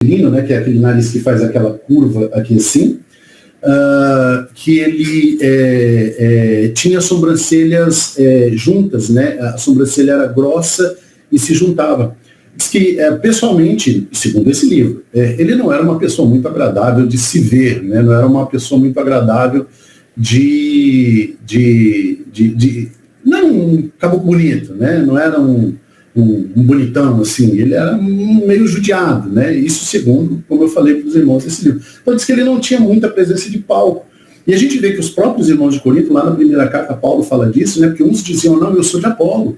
né, que é aquele nariz que faz aquela curva aqui assim, que ele tinha sobrancelhas juntas, né? A sobrancelha era grossa e se juntava. Diz que, pessoalmente, segundo esse livro, ele não era uma pessoa muito agradável de se ver, né? Não era uma pessoa muito agradável não era um caboclo bonito, né? Não era um bonitão, assim, ele era meio judiado, né? Isso segundo, como eu falei para os irmãos desse livro. Então diz que ele não tinha muita presença de palco. E a gente vê que os próprios irmãos de Corinto, lá na primeira carta, Paulo fala disso, né? Porque uns diziam, não, eu sou de Apolo,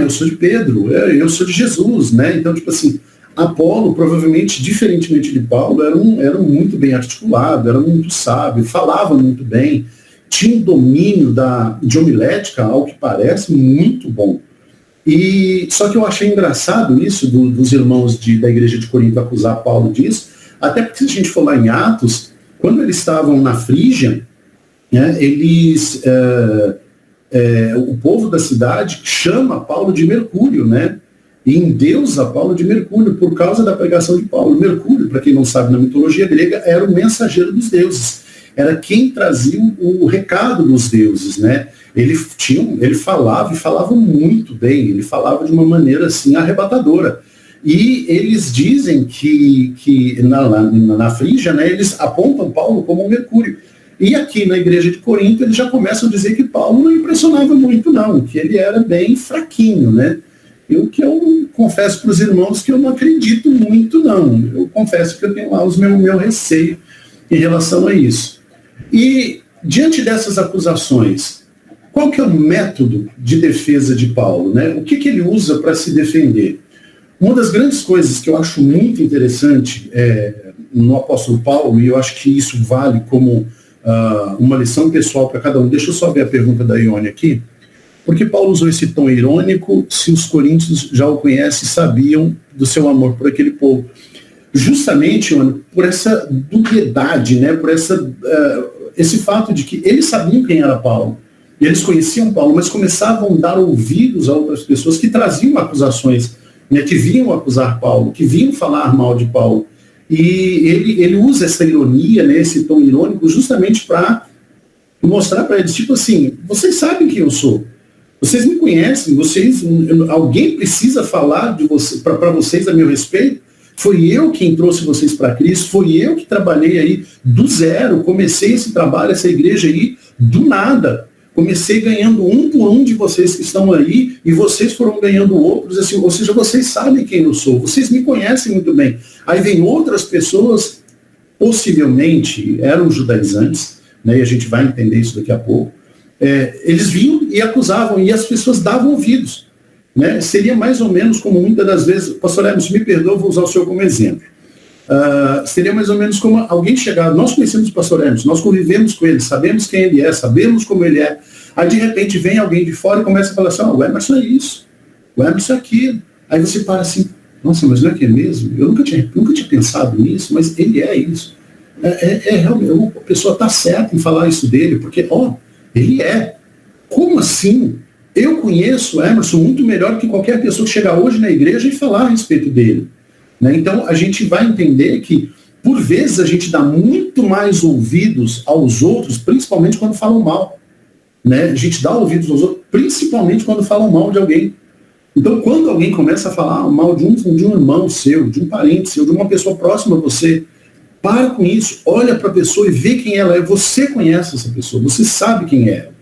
eu sou de Pedro, eu sou de Jesus, né? Então, tipo assim, Apolo, provavelmente, diferentemente de Paulo, era muito bem articulado, era muito sábio, falava muito bem, tinha um domínio de homilética, ao que parece, muito bom. Só que eu achei engraçado isso dos irmãos da igreja de Corinto acusar Paulo disso, até porque se a gente for lá em Atos, quando eles estavam na Frígia, né, o povo da cidade chama Paulo de Mercúrio, né? E endeusa Paulo de Mercúrio por causa da pregação de Paulo. Mercúrio, para quem não sabe, na mitologia grega, era o mensageiro dos deuses. Era quem trazia o recado dos deuses, né? Ele falava e falava muito bem, ele falava de uma maneira assim arrebatadora. E eles dizem que na Frígia, né, eles apontam Paulo como um Mercúrio. E aqui na igreja de Corinto eles já começam a dizer que Paulo não impressionava muito não, que ele era bem fraquinho, né? Eu confesso para os irmãos que eu não acredito muito não. Eu confesso que eu tenho lá meu receio em relação a isso. E diante dessas acusações, qual que é o método de defesa de Paulo, né? O que ele usa para se defender? Uma das grandes coisas que eu acho muito interessante no apóstolo Paulo, e eu acho que isso vale como uma lição pessoal para cada um. Deixa eu só ver a pergunta da Ione aqui. Por que Paulo usou esse tom irônico se os coríntios já o conhecem e sabiam do seu amor por aquele povo? Justamente, Ione, por essa dubiedade, né? Por esse fato de que eles sabiam quem era Paulo. E eles conheciam Paulo, mas começavam a dar ouvidos a outras pessoas que traziam acusações, né, que vinham acusar Paulo, que vinham falar mal de Paulo. E ele usa essa ironia, né, esse tom irônico, justamente para mostrar para eles, tipo assim, vocês sabem quem eu sou, vocês me conhecem, alguém precisa falar para vocês a meu respeito? Foi eu quem trouxe vocês para Cristo, foi eu que trabalhei aí do zero, comecei esse trabalho, essa igreja aí, do nada. Comecei ganhando um por um de vocês que estão aí, e vocês foram ganhando outros, assim, ou seja, vocês sabem quem eu sou, vocês me conhecem muito bem. Aí vem outras pessoas, possivelmente eram judaizantes, né, e a gente vai entender isso daqui a pouco, eles vinham e acusavam, e as pessoas davam ouvidos. Né? Seria mais ou menos como muitas das vezes, pastor Hermes, me perdoa, vou usar o senhor como exemplo. Seria mais ou menos como alguém chegar, nós conhecemos o pastor Hermes, nós convivemos com ele, sabemos quem ele é, sabemos como ele é, aí de repente vem alguém de fora e começa a falar assim, o Emerson é isso, o Emerson é aquilo. Aí você para assim, nossa, mas não é que é mesmo? Eu nunca tinha pensado nisso, mas ele é isso. Realmente, a pessoa está certa em falar isso dele, porque, ele é. Como assim? Eu conheço o Emerson muito melhor que qualquer pessoa que chegar hoje na igreja e falar a respeito dele. Né? Então, a gente vai entender que, por vezes, a gente dá muito mais ouvidos aos outros, principalmente quando falam mal. Né? A gente dá ouvidos aos outros, principalmente quando falam mal de alguém. Então, quando alguém começa a falar mal de um irmão seu, de um parente seu, de uma pessoa próxima a você, para com isso, olha para a pessoa e vê quem ela é. Você conhece essa pessoa, você sabe quem é ela.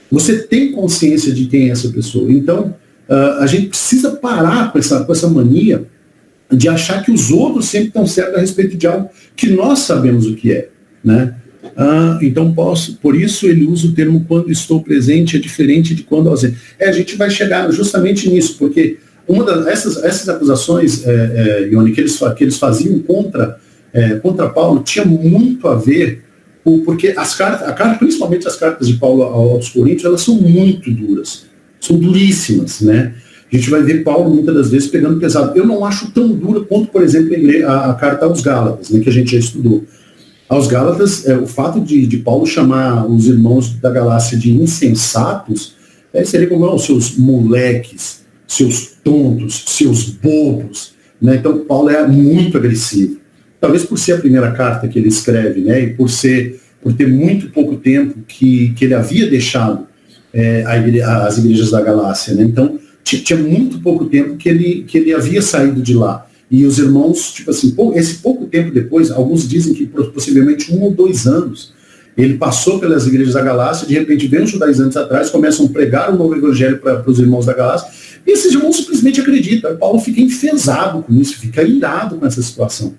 Você tem consciência de quem é essa pessoa. Então, a gente precisa parar com essa mania de achar que os outros sempre estão certos a respeito de algo que nós sabemos o que é. Né? Então, por isso ele usa o termo quando estou presente é diferente de quando ausente. A gente vai chegar justamente nisso, porque essas acusações, Ione, que eles faziam contra Paulo, tinha muito a ver porque principalmente as cartas de Paulo aos Coríntios, elas são muito duras, são duríssimas, né? A gente vai ver Paulo muitas das vezes pegando pesado. Eu não acho tão dura quanto, por exemplo, a carta aos Gálatas, né, que a gente já estudou. Aos Gálatas, o fato de Paulo chamar os irmãos da Galácia de insensatos, seria como seus moleques, seus tontos, seus bobos, né? Então Paulo é muito agressivo. Talvez por ser a primeira carta que ele escreve, né? E por ter muito pouco tempo que ele havia deixado as igrejas da Galácia, né? Então tinha muito pouco tempo que ele havia saído de lá. E os irmãos, tipo assim, esse pouco tempo depois, alguns dizem que possivelmente 1 ou 2 anos, ele passou pelas igrejas da Galácia, de repente vem uns judaizantes atrás, começam a pregar o novo evangelho para os irmãos da Galácia, e esses irmãos simplesmente acreditam. Aí Paulo fica enfesado com isso, fica irado com essa situação.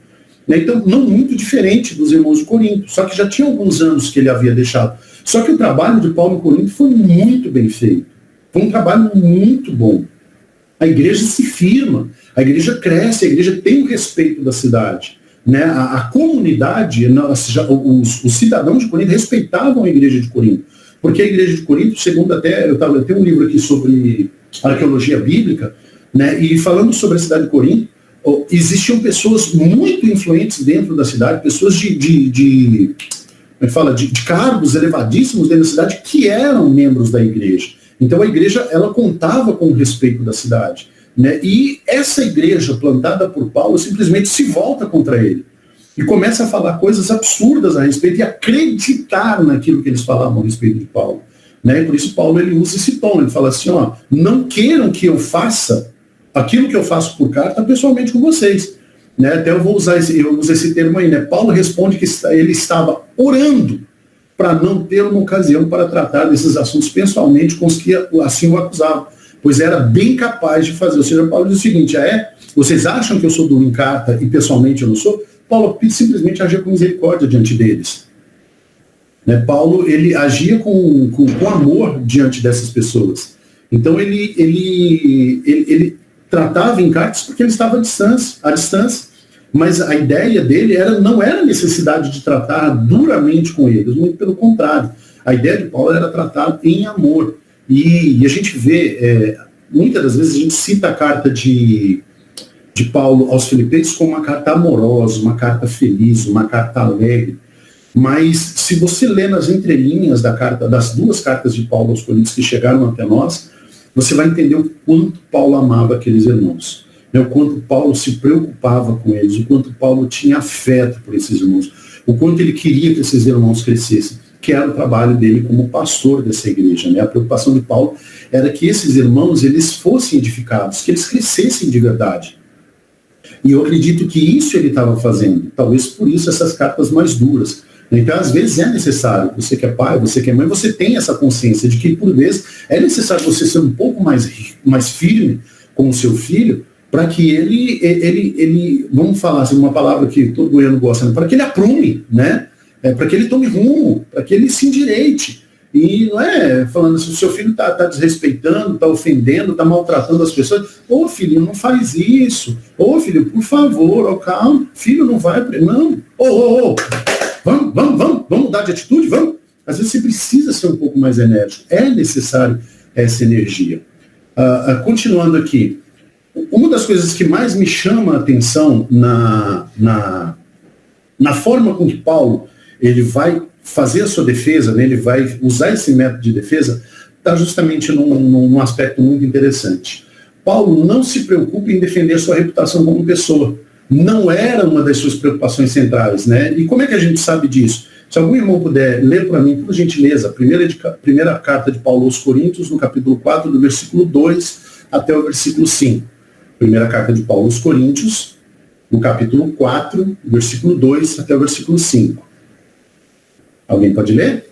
Então, não muito diferente dos irmãos de Corinto, só que já tinha alguns anos que ele havia deixado. Só que o trabalho de Paulo em Corinto foi muito bem feito. Foi um trabalho muito bom. A igreja se firma, a igreja cresce, a igreja tem o respeito da cidade. Né? A comunidade, os cidadãos de Corinto respeitavam a igreja de Corinto. Porque a igreja de Corinto, segundo eu tenho um livro aqui sobre arqueologia bíblica, né? E falando sobre a cidade de Corinto, existiam pessoas muito influentes dentro da cidade, pessoas de cargos elevadíssimos dentro da cidade que eram membros da igreja. Então a igreja, ela contava com o respeito da cidade, né? E essa igreja plantada por Paulo simplesmente se volta contra ele e começa a falar coisas absurdas a respeito e acreditar naquilo que eles falavam a respeito de Paulo, né? E por isso Paulo ele usa esse tom, ele fala assim, não queiram que eu faça aquilo que eu faço por carta pessoalmente com vocês, né? Até eu uso esse termo aí, né? Paulo responde que ele estava orando para não ter uma ocasião para tratar desses assuntos pessoalmente com os que assim o acusavam, pois era bem capaz de fazer. Ou seja, Paulo diz o seguinte, vocês acham que eu sou duro em carta e pessoalmente eu não sou? Paulo simplesmente agia com misericórdia diante deles. Né? Paulo, ele agia com amor diante dessas pessoas. Então ele tratava em cartas porque ele estava à distância. Mas a ideia dele não era a necessidade de tratar duramente com eles, muito pelo contrário. A ideia de Paulo era tratar em amor. E a gente vê, muitas das vezes a gente cita a carta de Paulo aos Filipenses como uma carta amorosa, uma carta feliz, uma carta alegre. Mas se você lê nas entrelinhas das 2 cartas de Paulo aos Coríntios que chegaram até nós, você vai entender o quanto Paulo amava aqueles irmãos. O quanto Paulo se preocupava com eles, o quanto Paulo tinha afeto por esses irmãos, o quanto ele queria que esses irmãos crescessem, que era o trabalho dele como pastor dessa igreja. Né? A preocupação de Paulo era que esses irmãos eles fossem edificados, que eles crescessem de verdade. E eu acredito que isso ele estava fazendo, talvez por isso essas cartas mais duras. Então, às vezes é necessário, você que é pai, você que é mãe, você tem essa consciência de que, por vezes, é necessário você ser um pouco mais firme com o seu filho, para que ele, vamos falar assim, uma palavra que todo goiano gosta, né? Para que ele aprume, né? Para que ele tome rumo, para que ele se endireite. E não é falando assim, o seu filho está desrespeitando, está ofendendo, está maltratando as pessoas. Ô filho, não faz isso. Ô filho, por favor, calma. Filho, não vai. Não. Vamos mudar de atitude? Vamos. Às vezes você precisa ser um pouco mais enérgico. É necessário essa energia. Continuando aqui. Uma das coisas que mais me chama a atenção na forma com que Paulo ele vai fazer a sua defesa, né, ele vai usar esse método de defesa, está justamente num aspecto muito interessante. Paulo não se preocupa em defender sua reputação como pessoa. Não era uma das suas preocupações centrais. Né? E como é que a gente sabe disso? Se algum irmão puder ler para mim, por gentileza, a primeira carta de Paulo aos Coríntios, no capítulo 4, do versículo 2 até o versículo 5. Primeira carta de Paulo aos Coríntios, no capítulo 4, versículo 2 até o versículo 5. Alguém pode ler?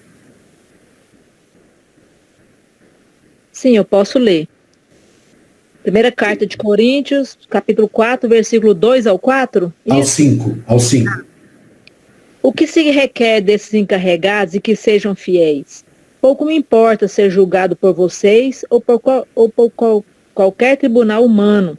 Sim, eu posso ler. Primeira carta de Coríntios, capítulo 4, versículo 2 ao 4? Ao 5. O que se requer desses encarregados e que sejam fiéis? Pouco me importa ser julgado por vocês ou por qualquer tribunal humano.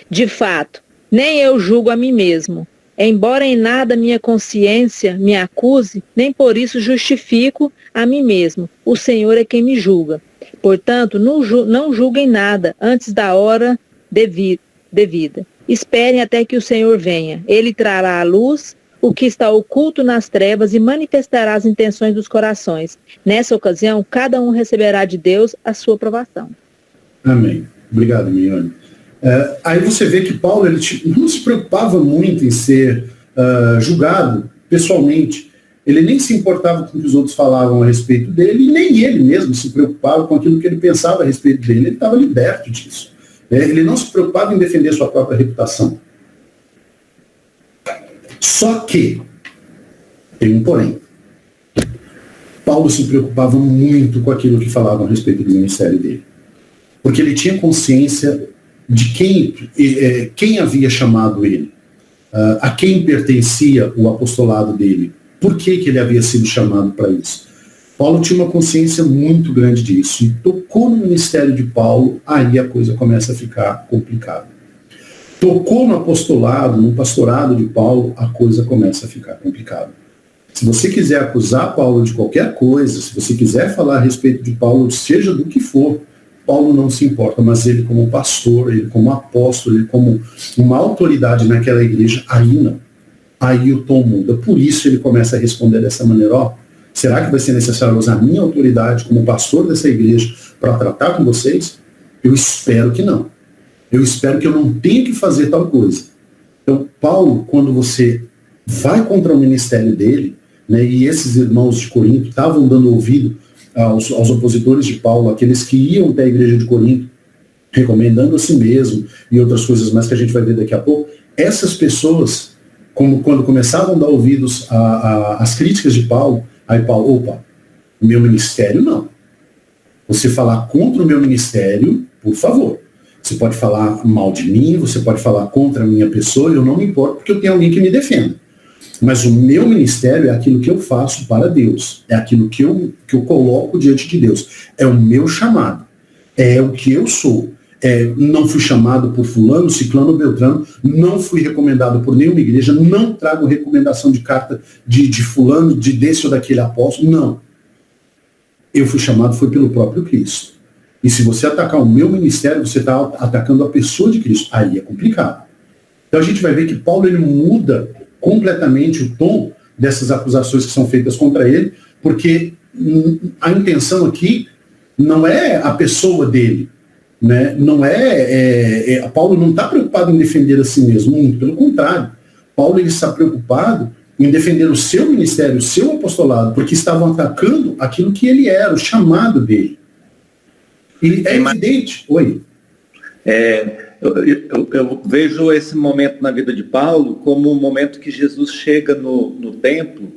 De fato, nem eu julgo a mim mesmo. Embora em nada minha consciência me acuse, nem por isso justifico a mim mesmo. O Senhor é quem me julga. Portanto, não julguem nada antes da hora devida. Esperem até que o Senhor venha. Ele trará à luz o que está oculto nas trevas e manifestará as intenções dos corações. Nessa ocasião, cada um receberá de Deus a sua aprovação. Amém. Obrigado, Miane. Aí você vê que Paulo ele não se preocupava muito em ser julgado pessoalmente. Ele nem se importava com o que os outros falavam a respeito dele, e nem ele mesmo se preocupava com aquilo que ele pensava a respeito dele. Ele estava liberto disso. Ele não se preocupava em defender sua própria reputação. Só que, tem um porém, Paulo se preocupava muito com aquilo que falavam a respeito do ministério dele. Porque ele tinha consciência de quem havia chamado ele, a quem pertencia o apostolado dele, por que ele havia sido chamado para isso. Paulo tinha uma consciência muito grande disso, e tocou no ministério de Paulo, aí a coisa começa a ficar complicada. Tocou no apostolado, no pastorado de Paulo, a coisa começa a ficar complicada. Se você quiser acusar Paulo de qualquer coisa, se você quiser falar a respeito de Paulo, seja do que for, Paulo não se importa, mas ele como pastor, ele como apóstolo, ele como uma autoridade naquela igreja, aí não. Aí o tom muda. Por isso ele começa a responder dessa maneira, será que vai ser necessário usar a minha autoridade como pastor dessa igreja para tratar com vocês? Eu espero que não. Eu espero que eu não tenha que fazer tal coisa. Então, Paulo, quando você vai contra o ministério dele, né, e esses irmãos de Corinto estavam dando ouvido aos opositores de Paulo, aqueles que iam até a igreja de Corinto, recomendando a si mesmo e outras coisas mais que a gente vai ver daqui a pouco, essas pessoas, quando começavam a dar ouvidos às críticas de Paulo, aí Paulo, o meu ministério não. Você falar contra o meu ministério, por favor. Você pode falar mal de mim, você pode falar contra a minha pessoa, eu não me importo porque eu tenho alguém que me defenda. Mas o meu ministério é aquilo que eu faço para Deus. É aquilo que eu coloco diante de Deus. É o meu chamado. É o que eu sou. Não fui chamado por fulano, ciclano, beltrano. Não fui recomendado por nenhuma igreja. Não trago recomendação de carta de fulano, desse ou daquele apóstolo. Não. Eu fui chamado, foi pelo próprio Cristo. E se você atacar o meu ministério, você está atacando a pessoa de Cristo. Aí é complicado. Então a gente vai ver que Paulo ele muda completamente o tom dessas acusações que são feitas contra ele, porque a intenção aqui não é a pessoa dele, né? Não Paulo não está preocupado em defender a si mesmo, muito pelo contrário. Paulo ele está preocupado em defender o seu ministério, o seu apostolado, porque estavam atacando aquilo que ele era, o chamado dele. E é evidente. Oi. Eu vejo esse momento na vida de Paulo como um momento que Jesus chega no templo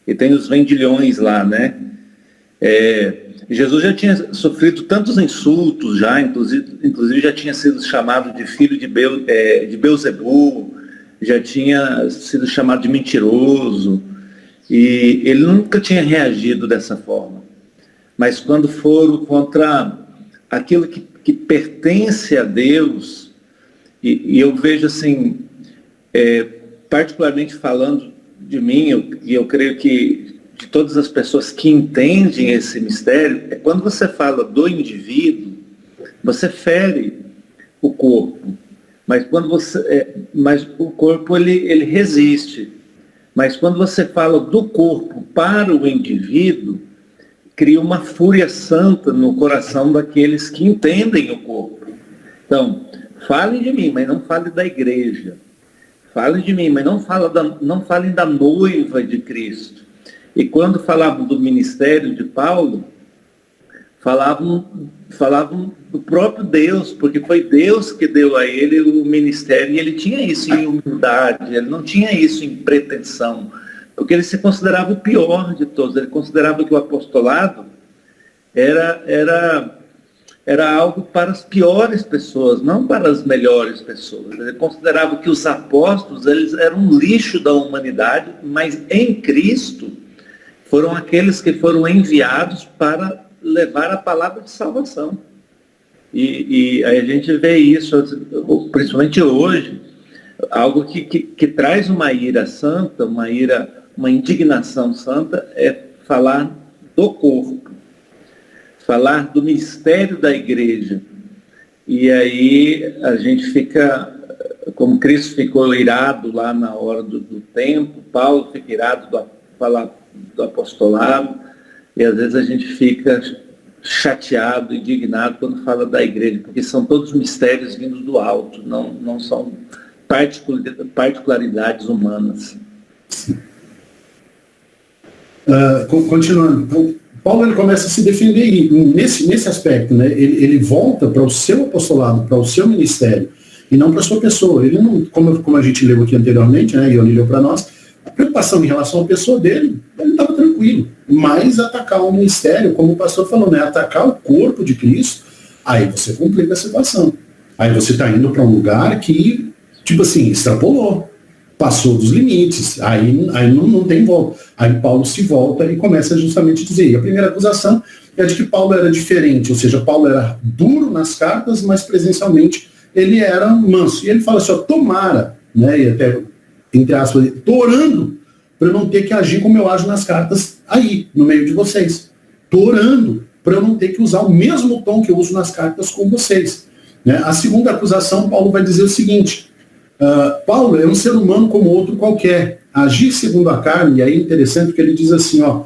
e tem os vendilhões lá, né? Jesus já tinha sofrido tantos insultos, inclusive já tinha sido chamado de filho de Belzebu, já tinha sido chamado de mentiroso, e ele nunca tinha reagido dessa forma. Mas quando foram contra aquilo que pertence a Deus, e eu vejo assim, particularmente falando de mim, e eu creio que de todas as pessoas que entendem esse mistério, quando você fala do indivíduo, você fere o corpo, mas mas o corpo ele resiste. Mas quando você fala do corpo para o indivíduo, cria uma fúria santa no coração daqueles que entendem o corpo. Então, falem de mim, mas não falem da igreja. Falem de mim, mas não falem da noiva de Cristo. E quando falavam do ministério de Paulo, falavam do próprio Deus, porque foi Deus que deu a ele o ministério, e ele tinha isso em humildade, ele não tinha isso em pretensão, porque ele se considerava o pior de todos, ele considerava que o apostolado era algo para as piores pessoas, não para as melhores pessoas. Ele considerava que os apóstolos eles eram um lixo da humanidade, mas em Cristo foram aqueles que foram enviados para levar a palavra de salvação. E aí a gente vê isso, principalmente hoje, algo que traz uma ira santa, uma indignação santa, é falar do corpo, falar do mistério da igreja. E aí a gente fica, como Cristo ficou irado lá na hora do tempo, Paulo fica irado falar do apostolado, e às vezes a gente fica chateado, indignado quando fala da igreja, porque são todos mistérios vindos do alto, não são particularidades humanas. Continuando, então, Paulo ele começa a se defender e nesse aspecto, né, ele volta para o seu apostolado, para o seu ministério, e não para a sua pessoa. Ele não, como a gente leu aqui anteriormente, né, e ele leu para nós, a preocupação em relação à pessoa dele, ele estava tranquilo. Mas atacar o ministério, como o pastor falou, né, atacar o corpo de Cristo, aí você complica a situação. Aí você está indo para um lugar que, tipo assim, extrapolou, passou dos limites, aí não tem volta. Aí Paulo se volta e começa justamente a dizer. E a primeira acusação é de que Paulo era diferente, ou seja, Paulo era duro nas cartas, mas presencialmente ele era manso. E ele fala assim, ó, tomara, né, e até, entre aspas, estou orando para eu não ter que agir como eu ajo nas cartas aí, no meio de vocês. Estou orando para eu não ter que usar o mesmo tom que eu uso nas cartas com vocês. Né? A segunda acusação, Paulo vai dizer o seguinte, Paulo é um ser humano como outro qualquer, agir segundo a carne, e aí é interessante porque ele diz assim, ó,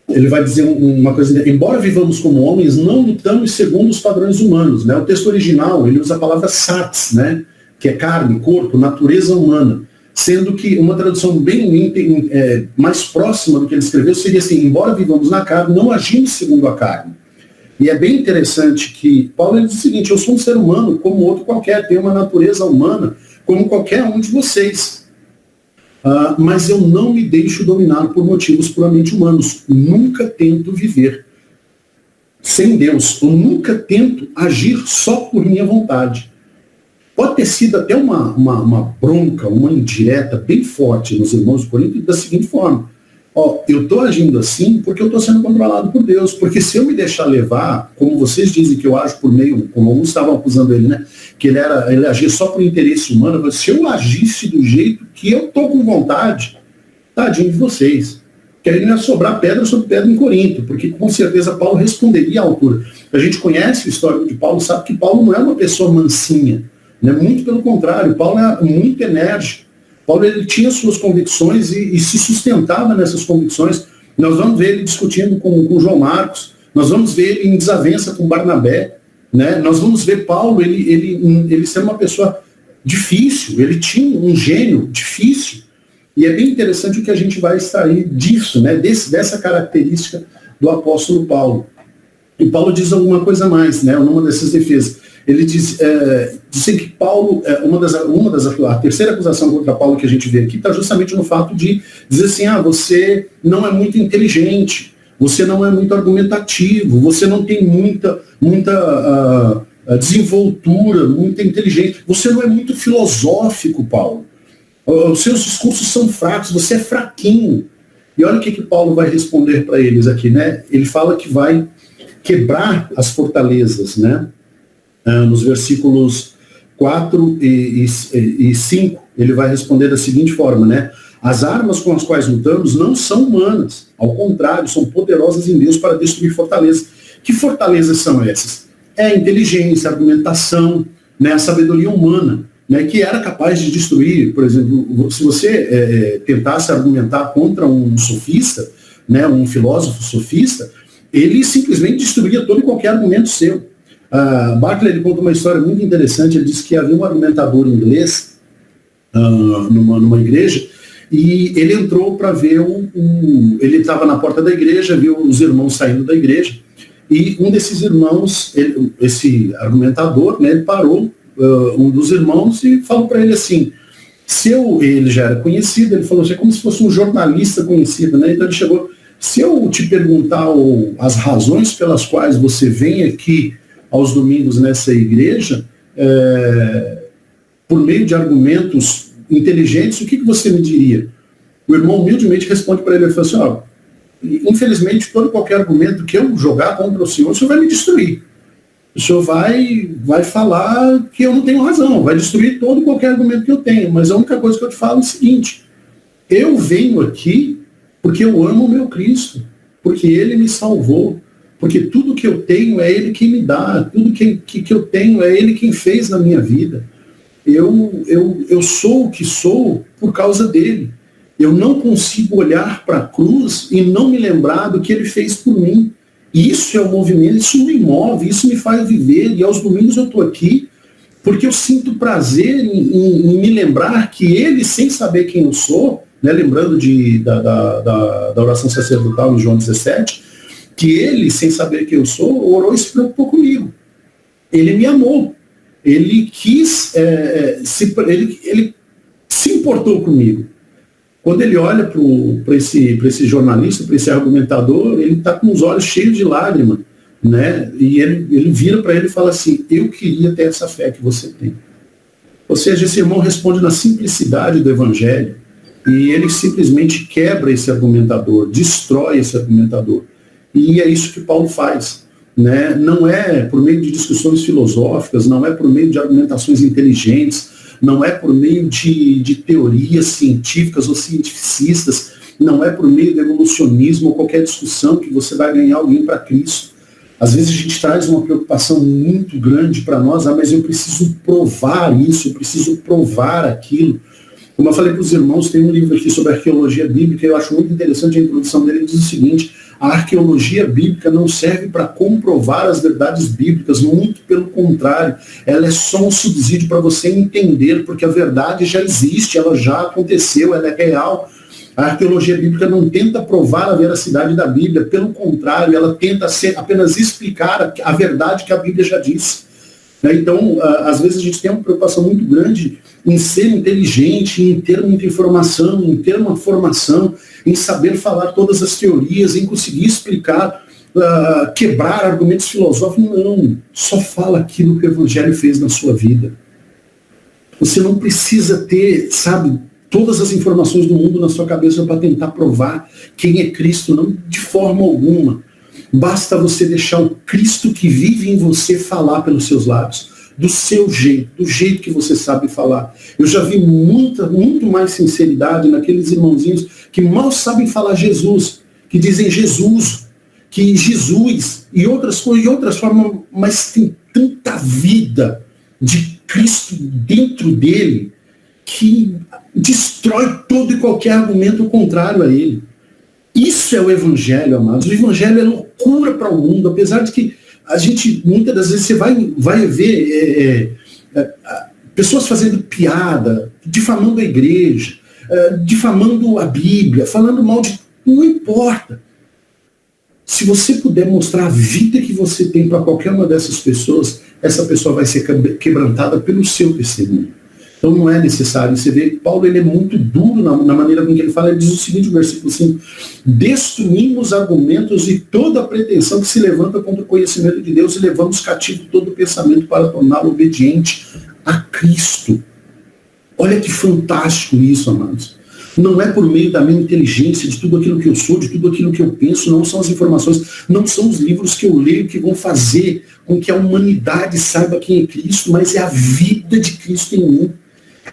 ele vai dizer uma coisa, embora vivamos como homens, não lutamos segundo os padrões humanos. Né? O texto original, ele usa a palavra sarx, né? Que é carne, corpo, natureza humana, sendo que uma tradução bem mais próxima do que ele escreveu seria assim, embora vivamos na carne, não agimos segundo a carne. E é bem interessante que Paulo ele diz o seguinte, eu sou um ser humano como outro qualquer, tenho uma natureza humana como qualquer um de vocês. Mas eu não me deixo dominar por motivos puramente humanos. Nunca tento viver sem Deus. Eu nunca tento agir só por minha vontade. Pode ter sido até uma bronca, uma indireta bem forte nos irmãos de Corinto da seguinte forma. Ó, eu estou agindo assim porque eu estou sendo controlado por Deus. Porque se eu me deixar levar, como vocês dizem que eu ajo por meio, como alguns estavam acusando ele, né? Que ele agia só por interesse humano, mas se eu agisse do jeito que eu estou com vontade, tadinho de vocês. Que aí não ia sobrar pedra sobre pedra em Corinto, porque com certeza Paulo responderia à altura. A gente conhece o histórico de Paulo, sabe que Paulo não é uma pessoa mansinha. Né? Muito pelo contrário, Paulo é muito enérgico. Paulo ele tinha suas convicções e se sustentava nessas convicções. Nós vamos ver ele discutindo com João Marcos, nós vamos ver ele em desavença com Barnabé, né? Nós vamos ver Paulo, ele ser uma pessoa difícil, ele tinha um gênio difícil. E é bem interessante o que a gente vai extrair disso, né? Dessa característica do apóstolo Paulo. E Paulo diz alguma coisa a mais, né? Numa dessas defesas. Ele diz que Paulo, a terceira acusação contra Paulo que a gente vê aqui está justamente no fato de dizer assim, você não é muito inteligente, você não é muito argumentativo, você não tem muita desenvoltura, muita inteligência, você não é muito filosófico, Paulo. Os seus discursos são fracos, você é fraquinho. E olha o que Paulo vai responder para eles aqui, né? Ele fala que vai quebrar as fortalezas, né? Nos versículos 4 e 5, ele vai responder da seguinte forma, né? As armas com as quais lutamos não são humanas, ao contrário, são poderosas em Deus para destruir fortalezas. Que fortalezas são essas? É a inteligência, a argumentação, né? A sabedoria humana, né? Que era capaz de destruir, por exemplo, se você tentasse argumentar contra um sofista, né? Um filósofo sofista, ele simplesmente destruía todo e qualquer argumento seu. Barclay ele conta uma história muito interessante. Ele disse que havia um argumentador inglês numa igreja e ele entrou para ver ele estava na porta da igreja, viu os irmãos saindo da igreja e um desses irmãos, esse argumentador, né, ele parou um dos irmãos e falou para ele assim, ele já era conhecido, ele falou assim, é como se fosse um jornalista conhecido, né? Então ele chegou, se eu te perguntar as razões pelas quais você vem aqui aos domingos nessa igreja, por meio de argumentos inteligentes, o que você me diria? O irmão humildemente responde para ele, ele fala assim, infelizmente, todo e qualquer argumento que eu jogar contra o senhor vai me destruir. O senhor vai falar que eu não tenho razão, vai destruir todo e qualquer argumento que eu tenho, mas a única coisa que eu te falo é o seguinte, eu venho aqui porque eu amo o meu Cristo, porque ele me salvou, porque tudo que eu tenho é ele quem me dá, tudo que eu tenho é ele quem fez na minha vida. Eu sou o que sou por causa dele. Eu não consigo olhar para a cruz e não me lembrar do que ele fez por mim. Isso é o movimento, isso me move, isso me faz viver. E aos domingos eu estou aqui porque eu sinto prazer em me lembrar que ele, sem saber quem eu sou, né, lembrando da oração sacerdotal em João 17, que ele, sem saber quem eu sou, orou e se preocupou comigo. Ele me amou. Ele quis, ele se importou comigo. Quando ele olha para esse jornalista, para esse argumentador, ele está com os olhos cheios de lágrima, né? E ele vira para ele e fala assim: eu queria ter essa fé que você tem. Ou seja, esse irmão responde na simplicidade do evangelho, e ele simplesmente quebra esse argumentador, destrói esse argumentador. E é isso que Paulo faz, né? Não é por meio de discussões filosóficas, não é por meio de argumentações inteligentes, não é por meio de teorias científicas ou cientificistas, não é por meio do evolucionismo ou qualquer discussão que você vai ganhar alguém para Cristo. Às vezes a gente traz uma preocupação muito grande para nós, mas eu preciso provar isso, eu preciso provar aquilo. Como eu falei para os irmãos, tem um livro aqui sobre arqueologia bíblica, eu acho muito interessante a introdução dele, diz o seguinte: a arqueologia bíblica não serve para comprovar as verdades bíblicas, muito pelo contrário, ela é só um subsídio para você entender, porque a verdade já existe, ela já aconteceu, ela é real. A arqueologia bíblica não tenta provar a veracidade da Bíblia, pelo contrário, ela tenta apenas explicar a verdade que a Bíblia já disse. Então, às vezes a gente tem uma preocupação muito grande em ser inteligente, em ter muita informação, em ter uma formação, em saber falar todas as teorias, em conseguir explicar, quebrar argumentos filosóficos. Não, só fala aquilo que o Evangelho fez na sua vida. Você não precisa ter, todas as informações do mundo na sua cabeça para tentar provar quem é Cristo, não, de forma alguma. Basta você deixar o Cristo que vive em você falar pelos seus lábios, do seu jeito, do jeito que você sabe falar. Eu já vi muito mais sinceridade naqueles irmãozinhos que mal sabem falar Jesus, que dizem Jesus, que Jesus e outras coisas, de outras formas, mas tem tanta vida de Cristo dentro dele que destrói todo e qualquer argumento contrário a ele. Isso é o Evangelho, amados. O Evangelho é loucura para o mundo, apesar de que a gente, muitas das vezes, você vai ver pessoas fazendo piada, difamando a igreja, difamando a Bíblia, falando mal de... Não importa. Se você puder mostrar a vida que você tem para qualquer uma dessas pessoas, essa pessoa vai ser quebrantada pelo seu testemunho. Então não é necessário. Você vê que Paulo, ele é muito duro na maneira com que ele fala. Ele diz o seguinte, no versículo 5: destruímos argumentos e toda a pretensão que se levanta contra o conhecimento de Deus e levamos cativo todo o pensamento para torná-lo obediente a Cristo. Olha que fantástico isso, amados. Não é por meio da minha inteligência, de tudo aquilo que eu sou, de tudo aquilo que eu penso, não são as informações, não são os livros que eu leio que vão fazer com que a humanidade saiba quem é Cristo, mas é a vida de Cristo em mim.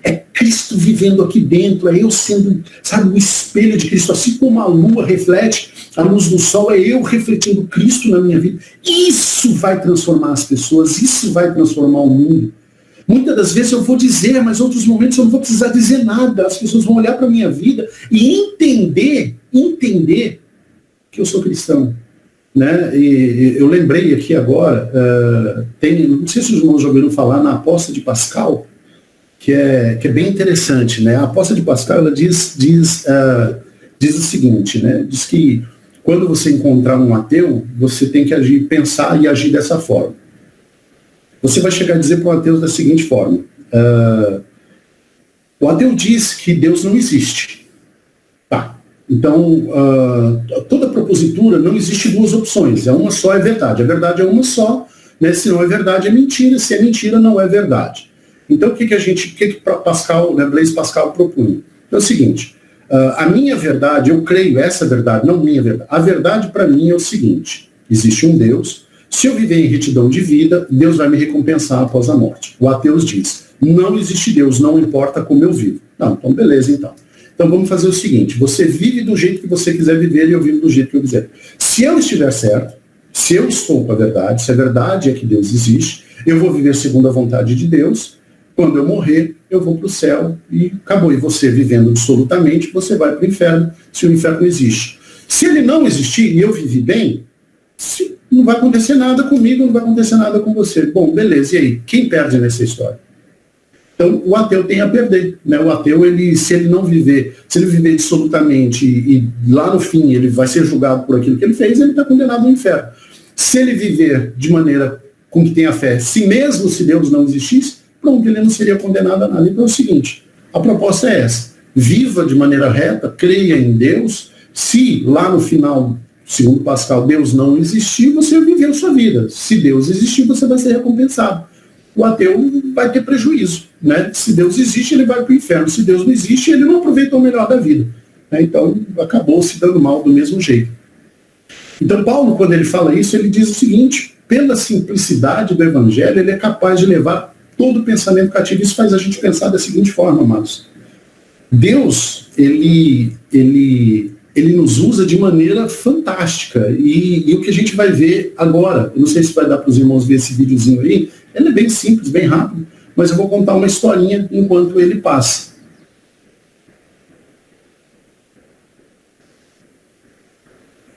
É Cristo vivendo aqui dentro, é eu sendo, o espelho de Cristo, assim como a lua reflete a luz do sol, é eu refletindo Cristo na minha vida. Isso vai transformar as pessoas, isso vai transformar o mundo. Muitas das vezes eu vou dizer, mas em outros momentos eu não vou precisar dizer nada. As pessoas vão olhar para a minha vida e entender que eu sou cristão. Né? E eu lembrei aqui agora, não sei se os irmãos já ouviram falar na aposta de Pascal, que é bem interessante. Né? A aposta de Pascal, ela diz o seguinte, né? Diz que quando você encontrar um ateu, você tem que pensar e agir dessa forma. Você vai chegar a dizer para o ateu da seguinte forma: o ateu diz que Deus não existe. Tá. Então, toda propositura, não existe duas opções. É uma só, é verdade. A verdade é uma só. Né? Se não é verdade, é mentira. Se é mentira, não é verdade. Então, o que Pascal, né, Blaise Pascal propunha? É o seguinte: a minha verdade, eu creio essa verdade, não minha verdade. A verdade para mim é o seguinte: existe um Deus. Se eu viver em retidão de vida, Deus vai me recompensar após a morte. O ateu diz: não existe Deus, não importa como eu vivo. Não, então beleza, então. Então vamos fazer o seguinte: você vive do jeito que você quiser viver e eu vivo do jeito que eu quiser. Se eu estiver certo, se eu estou com a verdade, se a verdade é que Deus existe, eu vou viver segundo a vontade de Deus. Quando eu morrer, eu vou para o céu e acabou. E você, vivendo absolutamente, você vai para o inferno, se o inferno existe. Se ele não existir e eu vivi bem, não vai acontecer nada comigo, não vai acontecer nada com você. Bom, beleza, e aí? Quem perde nessa história? Então, o ateu tem a perder, né? O ateu, se ele viver absolutamente e lá no fim ele vai ser julgado por aquilo que ele fez, ele está condenado ao inferno. Se ele viver de maneira com que tenha fé, mesmo se Deus não existisse, pronto, ele não seria condenado a nada. Então é o seguinte, a proposta é essa: viva de maneira reta, creia em Deus. Se lá no final, segundo Pascal, Deus não existir, você viveu sua vida. Se Deus existir, você vai ser recompensado. O ateu vai ter prejuízo, né? Se Deus existe, ele vai para o inferno. Se Deus não existe, ele não aproveitou o melhor da vida, né? Então acabou se dando mal do mesmo jeito. Então Paulo, quando ele fala isso, ele diz o seguinte: pela simplicidade do evangelho, ele é capaz de levar todo o pensamento cativo. Isso faz a gente pensar da seguinte forma, amados. Deus, ele nos usa de maneira fantástica. E o que a gente vai ver agora, eu não sei se vai dar para os irmãos ver esse videozinho aí, ele é bem simples, bem rápido, mas eu vou contar uma historinha enquanto ele passa.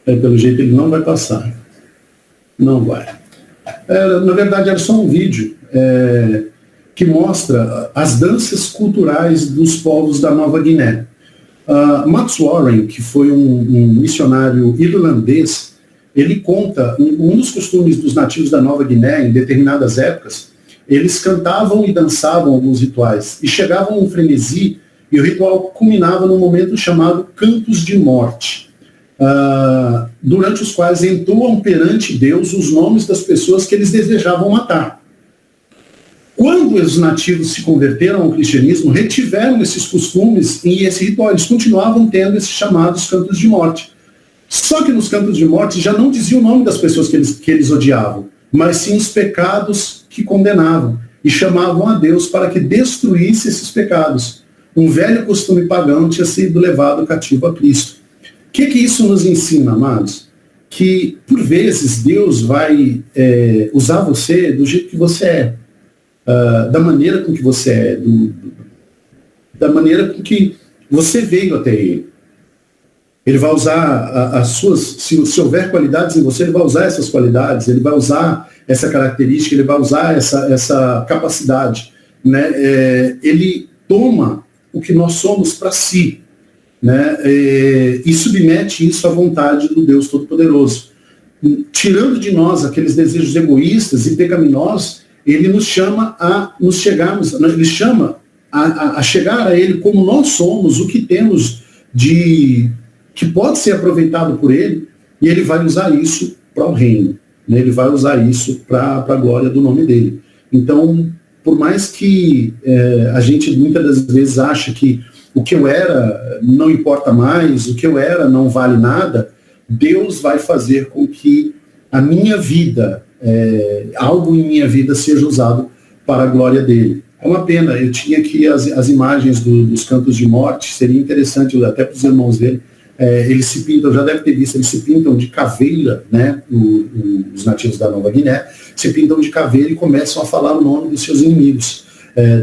Pelo jeito ele não vai passar. Não vai. Na verdade era só um vídeo que mostra as danças culturais dos povos da Nova Guiné. Max Warren, que foi um missionário irlandês, ele conta um dos costumes dos nativos da Nova Guiné, em determinadas épocas, eles cantavam e dançavam alguns rituais, e chegavam a um frenesi, e o ritual culminava num momento chamado Cantos de Morte, durante os quais entoam perante Deus os nomes das pessoas que eles desejavam matar. Quando os nativos se converteram ao cristianismo, retiveram esses costumes e esse ritual, eles continuavam tendo esses chamados cantos de morte. Só que nos cantos de morte já não dizia o nome das pessoas que eles odiavam, mas sim os pecados que condenavam, e chamavam a Deus para que destruísse esses pecados. Um velho costume pagão tinha sido levado cativo a Cristo. O que isso nos ensina, amados? Que, por vezes, Deus vai usar você do jeito que você é. Da maneira com que você é, da maneira com que você veio até Ele. Ele vai usar as suas, se houver qualidades em você, ele vai usar essas qualidades, ele vai usar essa característica, ele vai usar essa capacidade, né? Ele toma o que nós somos para si, né? E submete isso à vontade do Deus Todo-Poderoso. Tirando de nós aqueles desejos egoístas e pecaminosos, ele nos chama a nos chegarmos, ele chama a chegar a ele como nós somos, o que temos que pode ser aproveitado por ele, e ele vai usar isso para o reino, né? Ele vai usar isso para a glória do nome dele. Então, por mais que a gente muitas das vezes acha que o que eu era não importa mais, o que eu era não vale nada, Deus vai fazer com que a minha vida, algo em minha vida seja usado para a glória dele. É uma pena, eu tinha aqui as imagens dos cantos de morte, seria interessante até para os irmãos verem. Eles se pintam, já deve ter visto, eles se pintam de caveira, né? Os nativos da Nova Guiné se pintam de caveira e começam a falar o nome dos seus inimigos,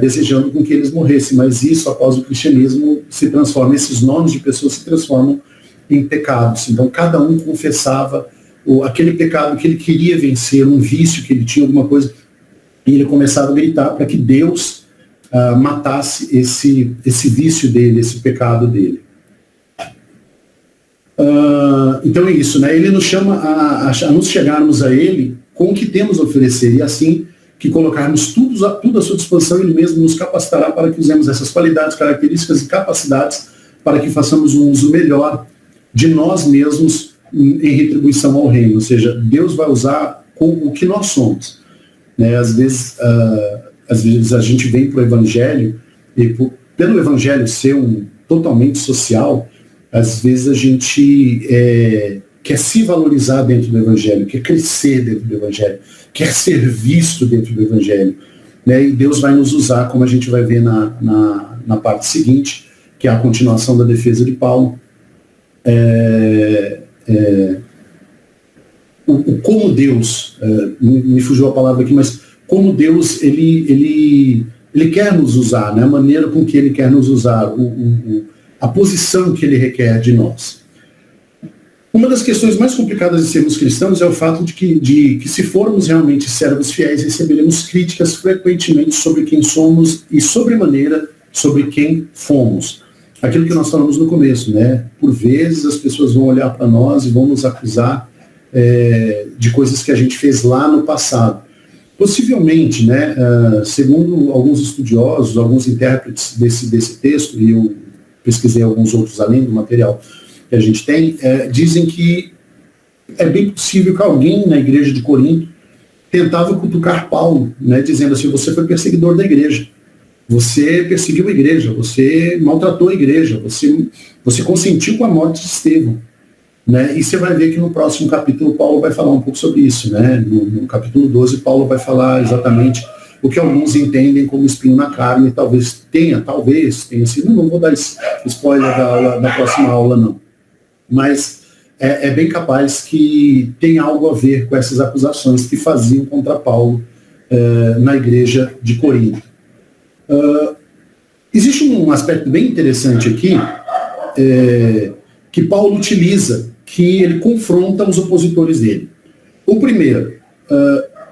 desejando com que eles morressem. Mas isso, após o cristianismo, se transforma, esses nomes de pessoas se transformam em pecados. Então, cada um confessava aquele pecado que ele queria vencer, um vício que ele tinha, alguma coisa, e ele começava a gritar para que Deus matasse esse vício dele, esse pecado dele. Então é isso, né? Ele nos chama a nos chegarmos a Ele com o que temos a oferecer, e assim que colocarmos tudo à sua disposição, Ele mesmo nos capacitará para que usemos essas qualidades, características e capacidades para que façamos um uso melhor de nós mesmos em retribuição ao reino. Ou seja, Deus vai usar com o que nós somos, né? Às vezes a gente vem para o Evangelho, e pelo Evangelho ser totalmente social, às vezes a gente quer se valorizar dentro do Evangelho, quer crescer dentro do Evangelho, quer ser visto dentro do Evangelho, né? E Deus vai nos usar, como a gente vai ver na parte seguinte, que é a continuação da defesa de Paulo, como Deus, me fugiu a palavra aqui, mas como Deus ele Ele quer nos usar, né? A maneira com que ele quer nos usar, a posição que ele requer de nós. Uma das questões mais complicadas de sermos cristãos é o fato de que se formos realmente servos fiéis, receberemos críticas frequentemente sobre quem somos e, sobremaneira, sobre quem fomos. Aquilo que nós falamos no começo, né? Por vezes as pessoas vão olhar para nós e vão nos acusar de coisas que a gente fez lá no passado. Possivelmente, né, segundo alguns estudiosos, alguns intérpretes desse texto, e eu pesquisei alguns outros além do material que a gente tem, dizem que é bem possível que alguém na igreja de Corinto tentava cutucar Paulo, né, dizendo assim: você foi perseguidor da igreja, você perseguiu a igreja, você maltratou a igreja, você consentiu com a morte de Estevão. Né? E você vai ver que no próximo capítulo Paulo vai falar um pouco sobre isso. Né? No capítulo 12, Paulo vai falar exatamente o que alguns entendem como espinho na carne. Talvez tenha sido, não vou dar spoiler da próxima aula, não. Mas é bem capaz que tem algo a ver com essas acusações que faziam contra Paulo na igreja de Corinto. Existe um aspecto bem interessante aqui, que Paulo utiliza, que ele confronta os opositores dele. O primeiro,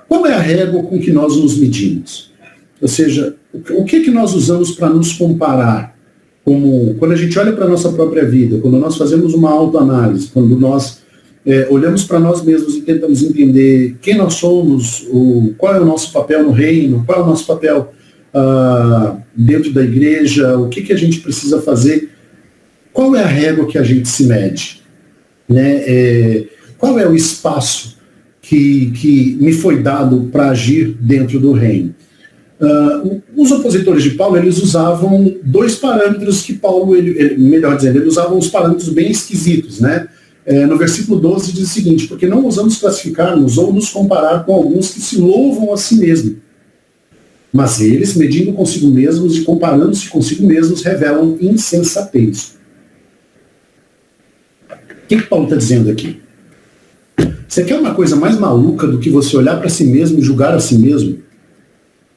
qual é a régua com que nós nos medimos? Ou seja, o que nós usamos para nos comparar? Quando a gente olha para a nossa própria vida, quando nós fazemos uma autoanálise, quando nós olhamos para nós mesmos e tentamos entender quem nós somos, qual é o nosso papel no reino, qual é o nosso papel dentro da igreja, o que a gente precisa fazer, qual é a régua que a gente se mede? Né? Qual é o espaço que me foi dado para agir dentro do reino? Os opositores de Paulo, eles usavam dois parâmetros que Paulo, melhor dizendo, eles usavam os parâmetros bem esquisitos, né? No versículo 12 diz o seguinte: porque não ousamos classificar-nos ou nos comparar com alguns que se louvam a si mesmos, mas eles, medindo consigo mesmos e comparando-se consigo mesmos, revelam insensatez. O que Paulo está dizendo aqui? Você quer uma coisa mais maluca do que você olhar para si mesmo e julgar a si mesmo?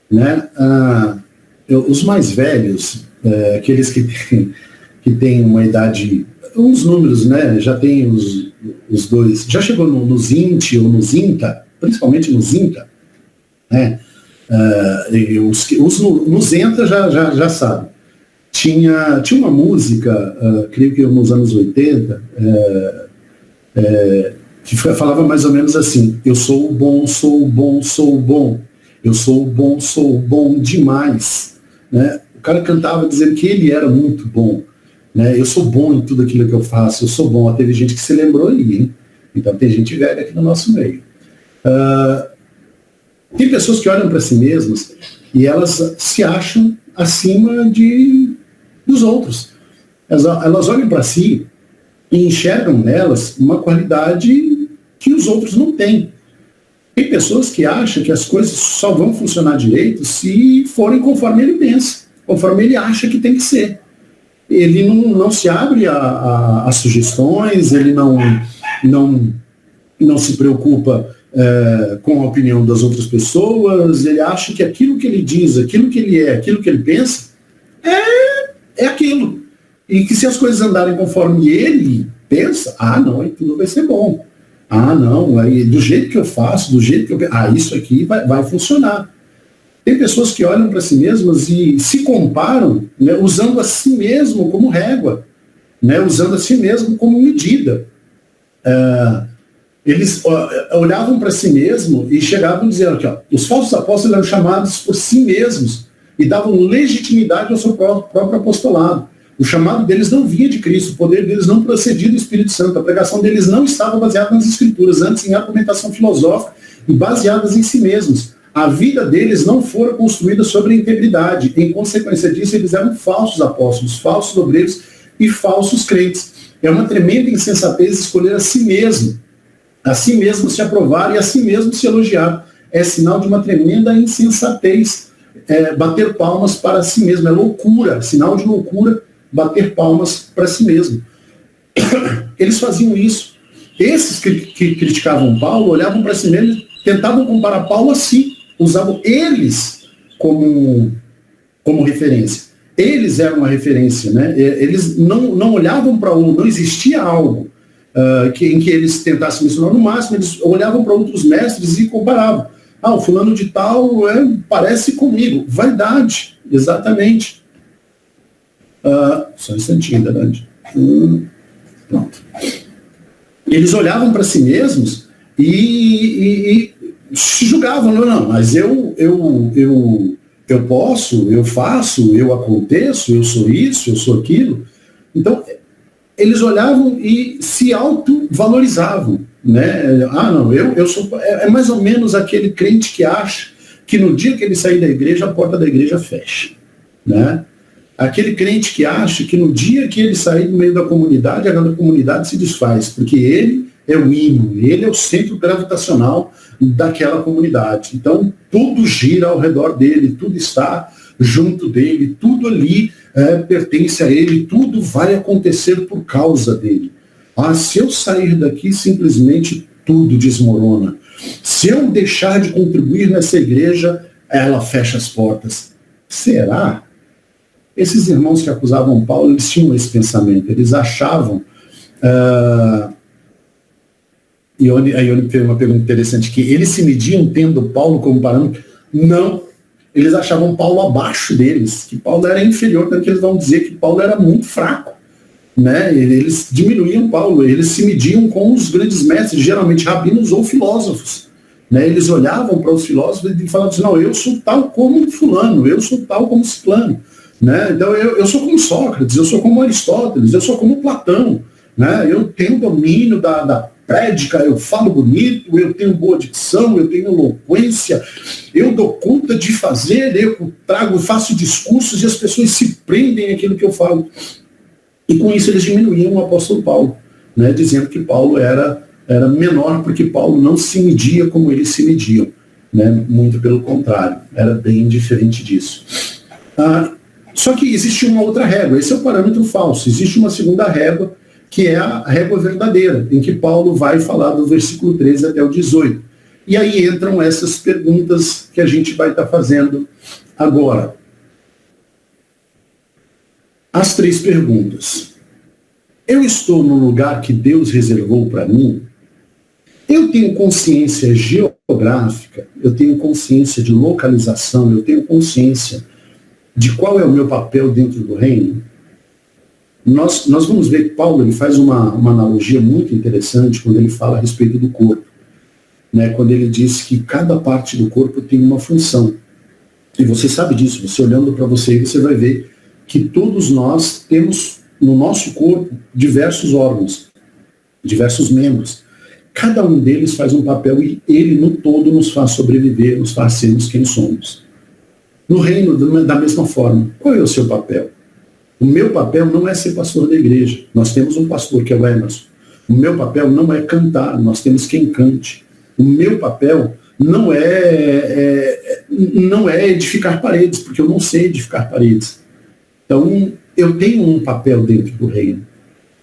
Né? Os mais velhos, aqueles que têm uma idade, uns números, né? Já tem os dois, já chegou nos INT ou nos INTA, principalmente nos INTA, né? Nos ENTA já sabe. Tinha uma música, creio que nos anos 80, que falava mais ou menos assim: eu sou bom, sou bom, sou bom, eu sou bom demais. Né? O cara cantava dizendo que ele era muito bom. Né? Eu sou bom em tudo aquilo que eu faço, eu sou bom. Teve gente que se lembrou ali, hein? Então tem gente velha aqui no nosso meio. Tem pessoas que olham para si mesmas e elas se acham acima dos outros. Elas olham para si e enxergam nelas uma qualidade que os outros não têm. Tem pessoas que acham que as coisas só vão funcionar direito se forem conforme ele pensa, conforme ele acha que tem que ser. Ele não se abre a sugestões, ele não se preocupa com a opinião das outras pessoas, ele acha que aquilo que ele diz, aquilo que ele aquilo que ele pensa, é aquilo. E que se as coisas andarem conforme ele pensa, não, aí tudo vai ser bom. Não, aí do jeito que eu faço, do jeito que eu... isso aqui vai funcionar. Tem pessoas que olham para si mesmas e se comparam, né, usando a si mesmo como régua, né, usando a si mesmo como medida. Eles olhavam para si mesmo e chegavam dizendo que os falsos apóstolos eram chamados por si mesmos e davam legitimidade ao seu próprio apostolado. O chamado deles não vinha de Cristo, o poder deles não procedia do Espírito Santo, a pregação deles não estava baseada nas Escrituras, antes em argumentação filosófica e baseadas em si mesmos. A vida deles não fora construída sobre a integridade. Em consequência disso, eles eram falsos apóstolos, falsos obreiros e falsos crentes. É uma tremenda insensatez escolher a si mesmo se aprovar e a si mesmo se elogiar. É sinal de uma tremenda insensatez. Bater palmas para si mesmo. É loucura, sinal de loucura, bater palmas para si mesmo. Eles faziam isso. Esses que criticavam Paulo olhavam para si mesmo, tentavam comparar Paulo a si, usavam eles como como referência. Eles eram uma referência, né? Eles não olhavam para não existia algo em que eles tentassem mencionar. No máximo, eles olhavam para outros mestres e comparavam. O fulano de tal parece comigo. Vaidade, exatamente. Só um instantinho, Dante. Pronto. Eles olhavam para si mesmos e julgavam, não, mas eu posso, eu faço, eu aconteço, eu sou isso, eu sou aquilo. Então, eles olhavam e se autovalorizavam, né? Não, eu sou... É mais ou menos aquele crente que acha que no dia que ele sair da igreja, a porta da igreja fecha, né? Aquele crente que acha que no dia que ele sair do meio da comunidade, a comunidade se desfaz, porque ele é o ímã, ele é o centro gravitacional daquela comunidade. Então, tudo gira ao redor dele, tudo está junto dele, tudo ali pertence a ele, tudo vai acontecer por causa dele. Se eu sair daqui, simplesmente tudo desmorona. Se eu deixar de contribuir nessa igreja, ela fecha as portas. Será? Esses irmãos que acusavam Paulo, eles tinham esse pensamento, eles achavam... E aí eu fez uma pergunta interessante, que eles se mediam tendo Paulo como parâmetro? Não, eles achavam Paulo abaixo deles, que Paulo era inferior, tanto que eles vão dizer que Paulo era muito fraco, né? Eles diminuíam Paulo, eles se mediam com os grandes mestres, geralmente rabinos ou filósofos, né? Eles olhavam para os filósofos e falavam assim, não, eu sou tal como fulano, eu sou tal como ciclano, né? Então eu sou como Sócrates, eu sou como Aristóteles, eu sou como Platão, né? Eu tenho domínio da prédica, eu falo bonito, eu tenho boa dicção, eu tenho eloquência, eu dou conta de fazer, eu faço discursos e as pessoas se prendem àquilo que eu falo. E com isso eles diminuíam o apóstolo Paulo, né? Dizendo que Paulo era menor porque Paulo não se media como eles se mediam, né? Muito pelo contrário, era bem diferente disso. Só que existe uma outra régua, esse é o parâmetro falso, existe uma segunda régua, que é a régua verdadeira, em que Paulo vai falar do versículo 13 até o 18. E aí entram essas perguntas que a gente vai estar fazendo agora. As 3 perguntas. Eu estou no lugar que Deus reservou para mim? Eu tenho consciência geográfica, eu tenho consciência de localização, eu tenho consciência de qual é o meu papel dentro do reino? Nós vamos ver que Paulo ele faz uma analogia muito interessante quando ele fala a respeito do corpo, né? Quando ele diz que cada parte do corpo tem uma função. E você sabe disso, você olhando para você vai ver que todos nós temos no nosso corpo diversos órgãos, diversos membros. Cada um deles faz um papel e ele no todo nos faz sobreviver, nos faz sermos quem somos. No reino, da mesma forma, qual é o seu papel? O meu papel não é ser pastor da igreja. Nós temos um pastor que é o Emerson. O meu papel não é cantar, nós temos quem cante. O meu papel não é edificar paredes, porque eu não sei edificar paredes. Então, eu tenho um papel dentro do reino.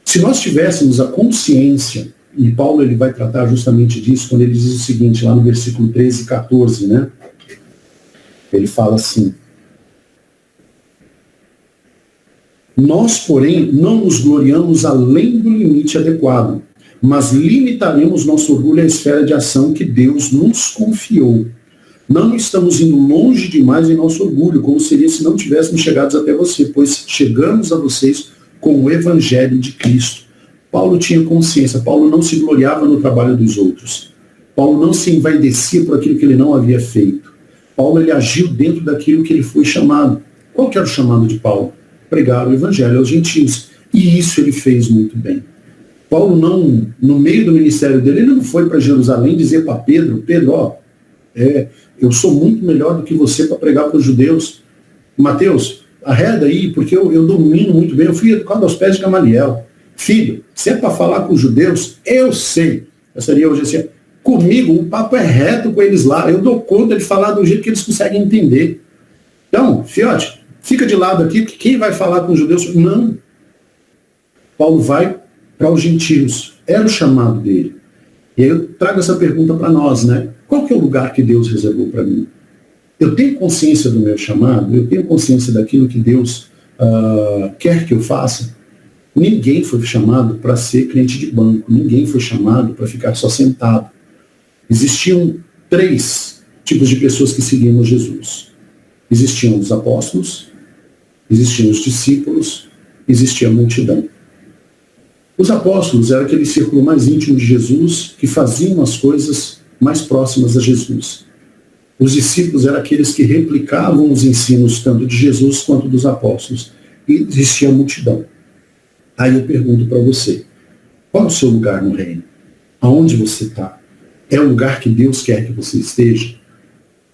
Se nós tivéssemos a consciência, e Paulo ele vai tratar justamente disso, quando ele diz o seguinte, lá no versículo 13 e 14, né? Ele fala assim: nós, porém, não nos gloriamos além do limite adequado, mas limitaremos nosso orgulho à esfera de ação que Deus nos confiou. Não estamos indo longe demais em nosso orgulho, como seria se não tivéssemos chegado até você, pois chegamos a vocês com o Evangelho de Cristo. Paulo tinha consciência, Paulo não se gloriava no trabalho dos outros. Paulo não se envaidecia por aquilo que ele não havia feito. Paulo ele agiu dentro daquilo que ele foi chamado. Qual que era o chamado de Paulo? Pregar o Evangelho aos gentios. E isso ele fez muito bem. Paulo não, no meio do ministério dele, ele não foi para Jerusalém dizer para Pedro, eu sou muito melhor do que você para pregar para os judeus. Mateus, arreda aí, porque eu domino muito bem, eu fui educado aos pés de Gamaliel. Filho, se é para falar com os judeus, eu sei. Eu seria hoje assim, comigo o papo é reto com eles lá, eu dou conta de falar do jeito que eles conseguem entender. Então, fiote, fica de lado aqui, porque quem vai falar com os judeus? Não. Paulo vai para os gentios. Era o chamado dele. E aí eu trago essa pergunta para nós, né? Qual que é o lugar que Deus reservou para mim? eu tenho consciência do meu chamado, eu tenho consciência daquilo que Deus quer que eu faça. Ninguém foi chamado para ser crente de banco, ninguém foi chamado para ficar só sentado. Existiam 3 tipos de pessoas que seguiam Jesus. Existiam os apóstolos, existiam os discípulos, existia a multidão. Os apóstolos eram aquele círculo mais íntimo de Jesus, que faziam as coisas mais próximas a Jesus. Os discípulos eram aqueles que replicavam os ensinos tanto de Jesus quanto dos apóstolos. E existia a multidão. Aí eu pergunto para você, qual é o seu lugar no reino? Aonde você está? É o lugar que Deus quer que você esteja?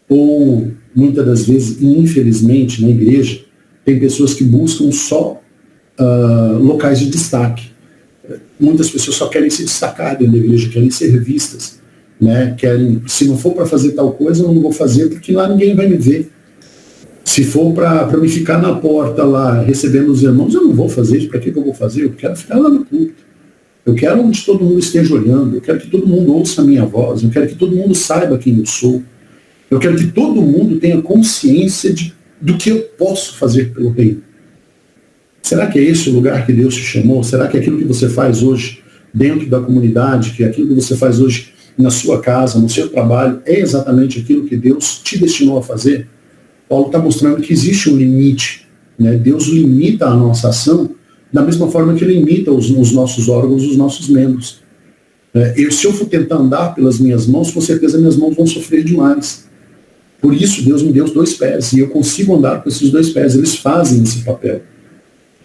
Ou, muitas das vezes, e infelizmente, na igreja, tem pessoas que buscam só locais de destaque. Muitas pessoas só querem se destacar dentro da igreja, querem ser vistas. Né? Querem, se não for para fazer tal coisa, eu não vou fazer, porque lá ninguém vai me ver. Se for para me ficar na porta lá, recebendo os irmãos, eu não vou fazer isso. Para que eu vou fazer? Eu quero ficar lá no culto. Eu quero onde todo mundo esteja olhando. Eu quero que todo mundo ouça a minha voz. Eu quero que todo mundo saiba quem eu sou. Eu quero que todo mundo tenha consciência do que eu posso fazer pelo reino. Será que é esse o lugar que Deus te chamou? Será que aquilo que você faz hoje dentro da comunidade, que aquilo que você faz hoje na sua casa, no seu trabalho, é exatamente aquilo que Deus te destinou a fazer? Paulo está mostrando que existe um limite. Né? Deus limita a nossa ação da mesma forma que ele limita os nossos órgãos, os nossos membros. Se eu for tentar andar pelas minhas mãos, com certeza minhas mãos vão sofrer demais. Por isso Deus me deu os 2 pés, e eu consigo andar com esses 2 pés. Eles fazem esse papel.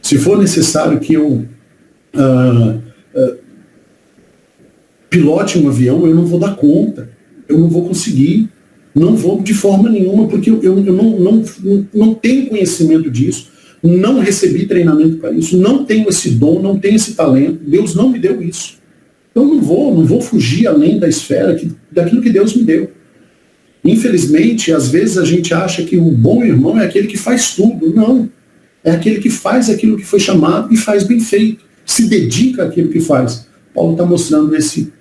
Se for necessário que eu pilote um avião, eu não vou dar conta. Eu não vou conseguir. Não vou de forma nenhuma, porque eu não tenho conhecimento disso, não recebi treinamento para isso, não tenho esse dom, não tenho esse talento. Deus não me deu isso. Então não vou fugir além da esfera daquilo que Deus me deu. Infelizmente, às vezes a gente acha que o bom irmão é aquele que faz tudo. Não. É aquele que faz aquilo que foi chamado e faz bem feito. Se dedica àquilo que faz. Paulo está mostrando esse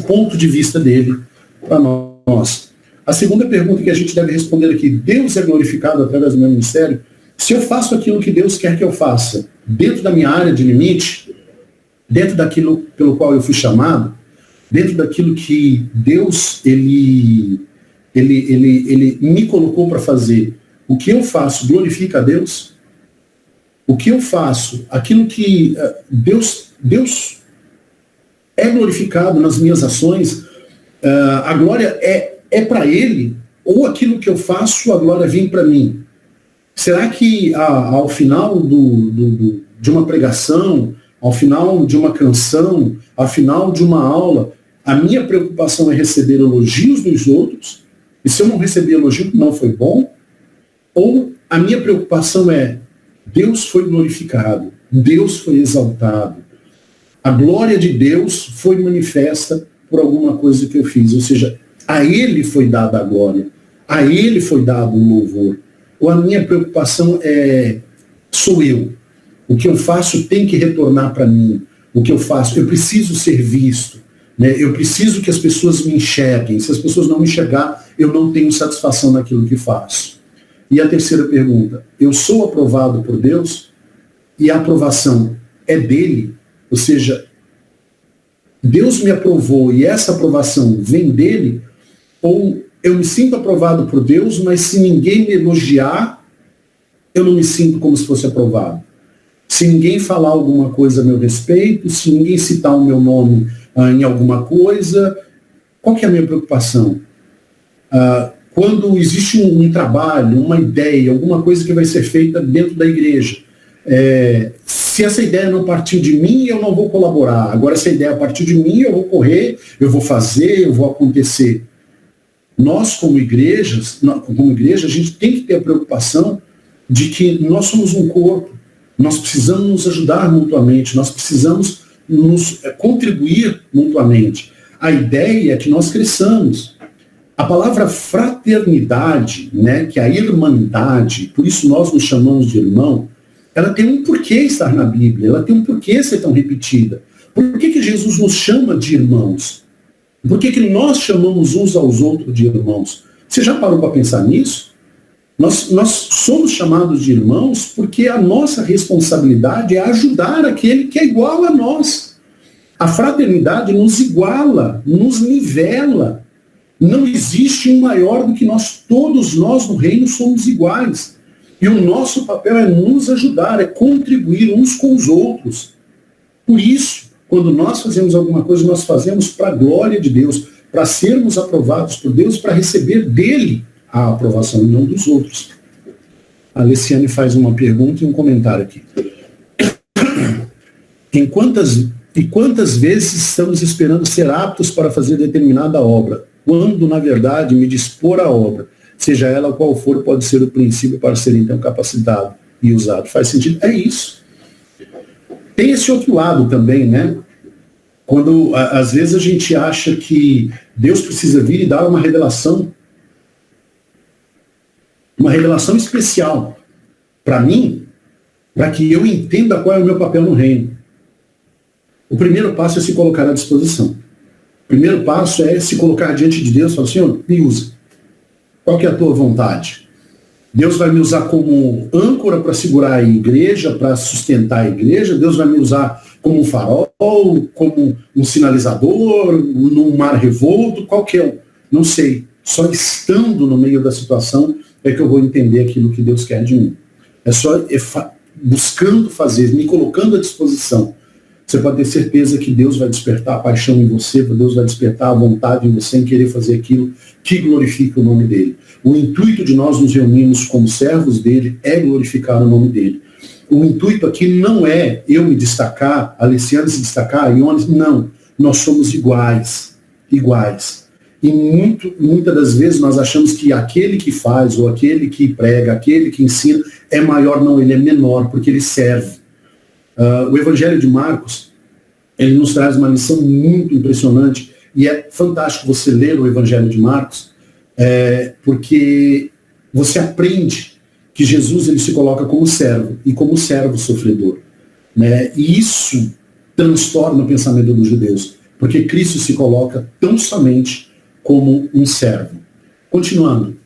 ponto de vista dele para nós. A segunda pergunta que a gente deve responder aqui: Deus é glorificado através do meu ministério? Se eu faço aquilo que Deus quer que eu faça, dentro da minha área de limite, dentro daquilo pelo qual eu fui chamado, dentro daquilo que Deus ele me colocou para fazer, o que eu faço glorifica a Deus? O que eu faço, aquilo que Deus é glorificado nas minhas ações, a glória é para Ele, ou aquilo que eu faço, a glória vem para mim? Será que ao final de uma pregação, ao final de uma canção, ao final de uma aula, a minha preocupação é receber elogios dos outros? E se eu não receber elogio, não foi bom? Ou a minha preocupação é: Deus foi glorificado, Deus foi exaltado, a glória de Deus foi manifesta por alguma coisa que eu fiz? Ou seja, a Ele foi dada a glória, a Ele foi dado o louvor. Ou a minha preocupação sou eu? O que eu faço tem que retornar para mim. O que eu faço, eu preciso ser visto. Né? Eu preciso que as pessoas me enxerguem. Se as pessoas não me enxergar, eu não tenho satisfação naquilo que faço. E a terceira pergunta: eu sou aprovado por Deus? E a aprovação é dele? Ou seja, Deus me aprovou e essa aprovação vem dele? Ou eu me sinto aprovado por Deus, mas se ninguém me elogiar, eu não me sinto como se fosse aprovado? Se ninguém falar alguma coisa a meu respeito, se ninguém citar o meu nome em alguma coisa, qual que é a minha preocupação? Quando existe um trabalho, uma ideia, alguma coisa que vai ser feita dentro da igreja, se essa ideia não partir de mim, eu não vou colaborar. Agora, se a ideia partir de mim, eu vou correr, eu vou fazer, eu vou acontecer. Nós, como igreja, a gente tem que ter a preocupação de que nós somos um corpo, nós precisamos nos ajudar mutuamente, nós precisamos nos contribuir mutuamente. A ideia é que nós cresçamos. A palavra fraternidade, né, que é a irmandade, por isso nós nos chamamos de irmão, ela tem um porquê estar na Bíblia, ela tem um porquê ser tão repetida. Por que Jesus nos chama de irmãos? Por que nós chamamos uns aos outros de irmãos? Você já parou para pensar nisso? Nós somos chamados de irmãos porque a nossa responsabilidade é ajudar aquele que é igual a nós. A fraternidade nos iguala, nos nivela. Não existe um maior do que nós. Todos nós no reino somos iguais. E o nosso papel é nos ajudar, é contribuir uns com os outros. Por isso, quando nós fazemos alguma coisa, nós fazemos para a glória de Deus, para sermos aprovados por Deus, para receber dele a aprovação e não dos outros. A Alessiane faz uma pergunta e um comentário aqui. Quantas vezes estamos esperando ser aptos para fazer determinada obra, quando, na verdade, me dispor à obra, seja ela qual for, pode ser o princípio para ser, então, capacitado e usado? Faz sentido? É isso. Tem esse outro lado também, né? Quando, às vezes, a gente acha que Deus precisa vir e dar uma revelação especial para mim, para que eu entenda qual é o meu papel no reino. O primeiro passo é se colocar à disposição. O primeiro passo é se colocar diante de Deus e falar, Senhor, me usa. Qual que é a tua vontade? Deus vai me usar como âncora para segurar a igreja, para sustentar a igreja. Deus vai me usar como um farol, como um sinalizador, num mar revolto, qual que é? Não sei. Só estando no meio da situação é que eu vou entender aquilo que Deus quer de mim. É só buscando fazer, me colocando à disposição. Você pode ter certeza que Deus vai despertar a paixão em você, Deus vai despertar a vontade em você em querer fazer aquilo que glorifica o nome dele. O intuito de nós nos reunirmos como servos dele é glorificar o nome dele. O intuito aqui não é eu me destacar, a Alessiane se destacar, a Iones, não. Nós somos iguais. Iguais. E muitas das vezes nós achamos que aquele que faz, ou aquele que prega, aquele que ensina, é maior. Não, ele é menor, porque ele serve. O Evangelho de Marcos, ele nos traz uma lição muito impressionante, e é fantástico você ler o Evangelho de Marcos, porque você aprende que Jesus ele se coloca como servo, e como servo sofredor. Né? E isso transtorna o pensamento dos judeus, porque Cristo se coloca tão somente como um servo. Continuando.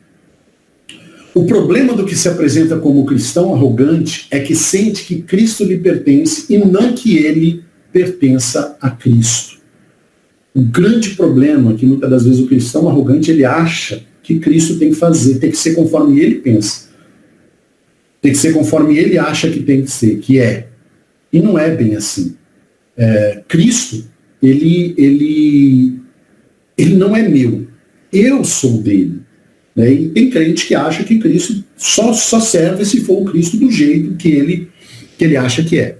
O problema do que se apresenta como cristão arrogante é que sente que Cristo lhe pertence e não que ele pertença a Cristo. O grande problema é que muitas das vezes o cristão arrogante ele acha que Cristo tem que fazer, tem que ser conforme ele pensa. Tem que ser conforme ele acha que tem que ser, que é. E não é bem assim. Cristo, ele não é meu. Eu sou dele. Né? E tem crente que acha que Cristo só serve se for o Cristo do jeito que ele acha que é.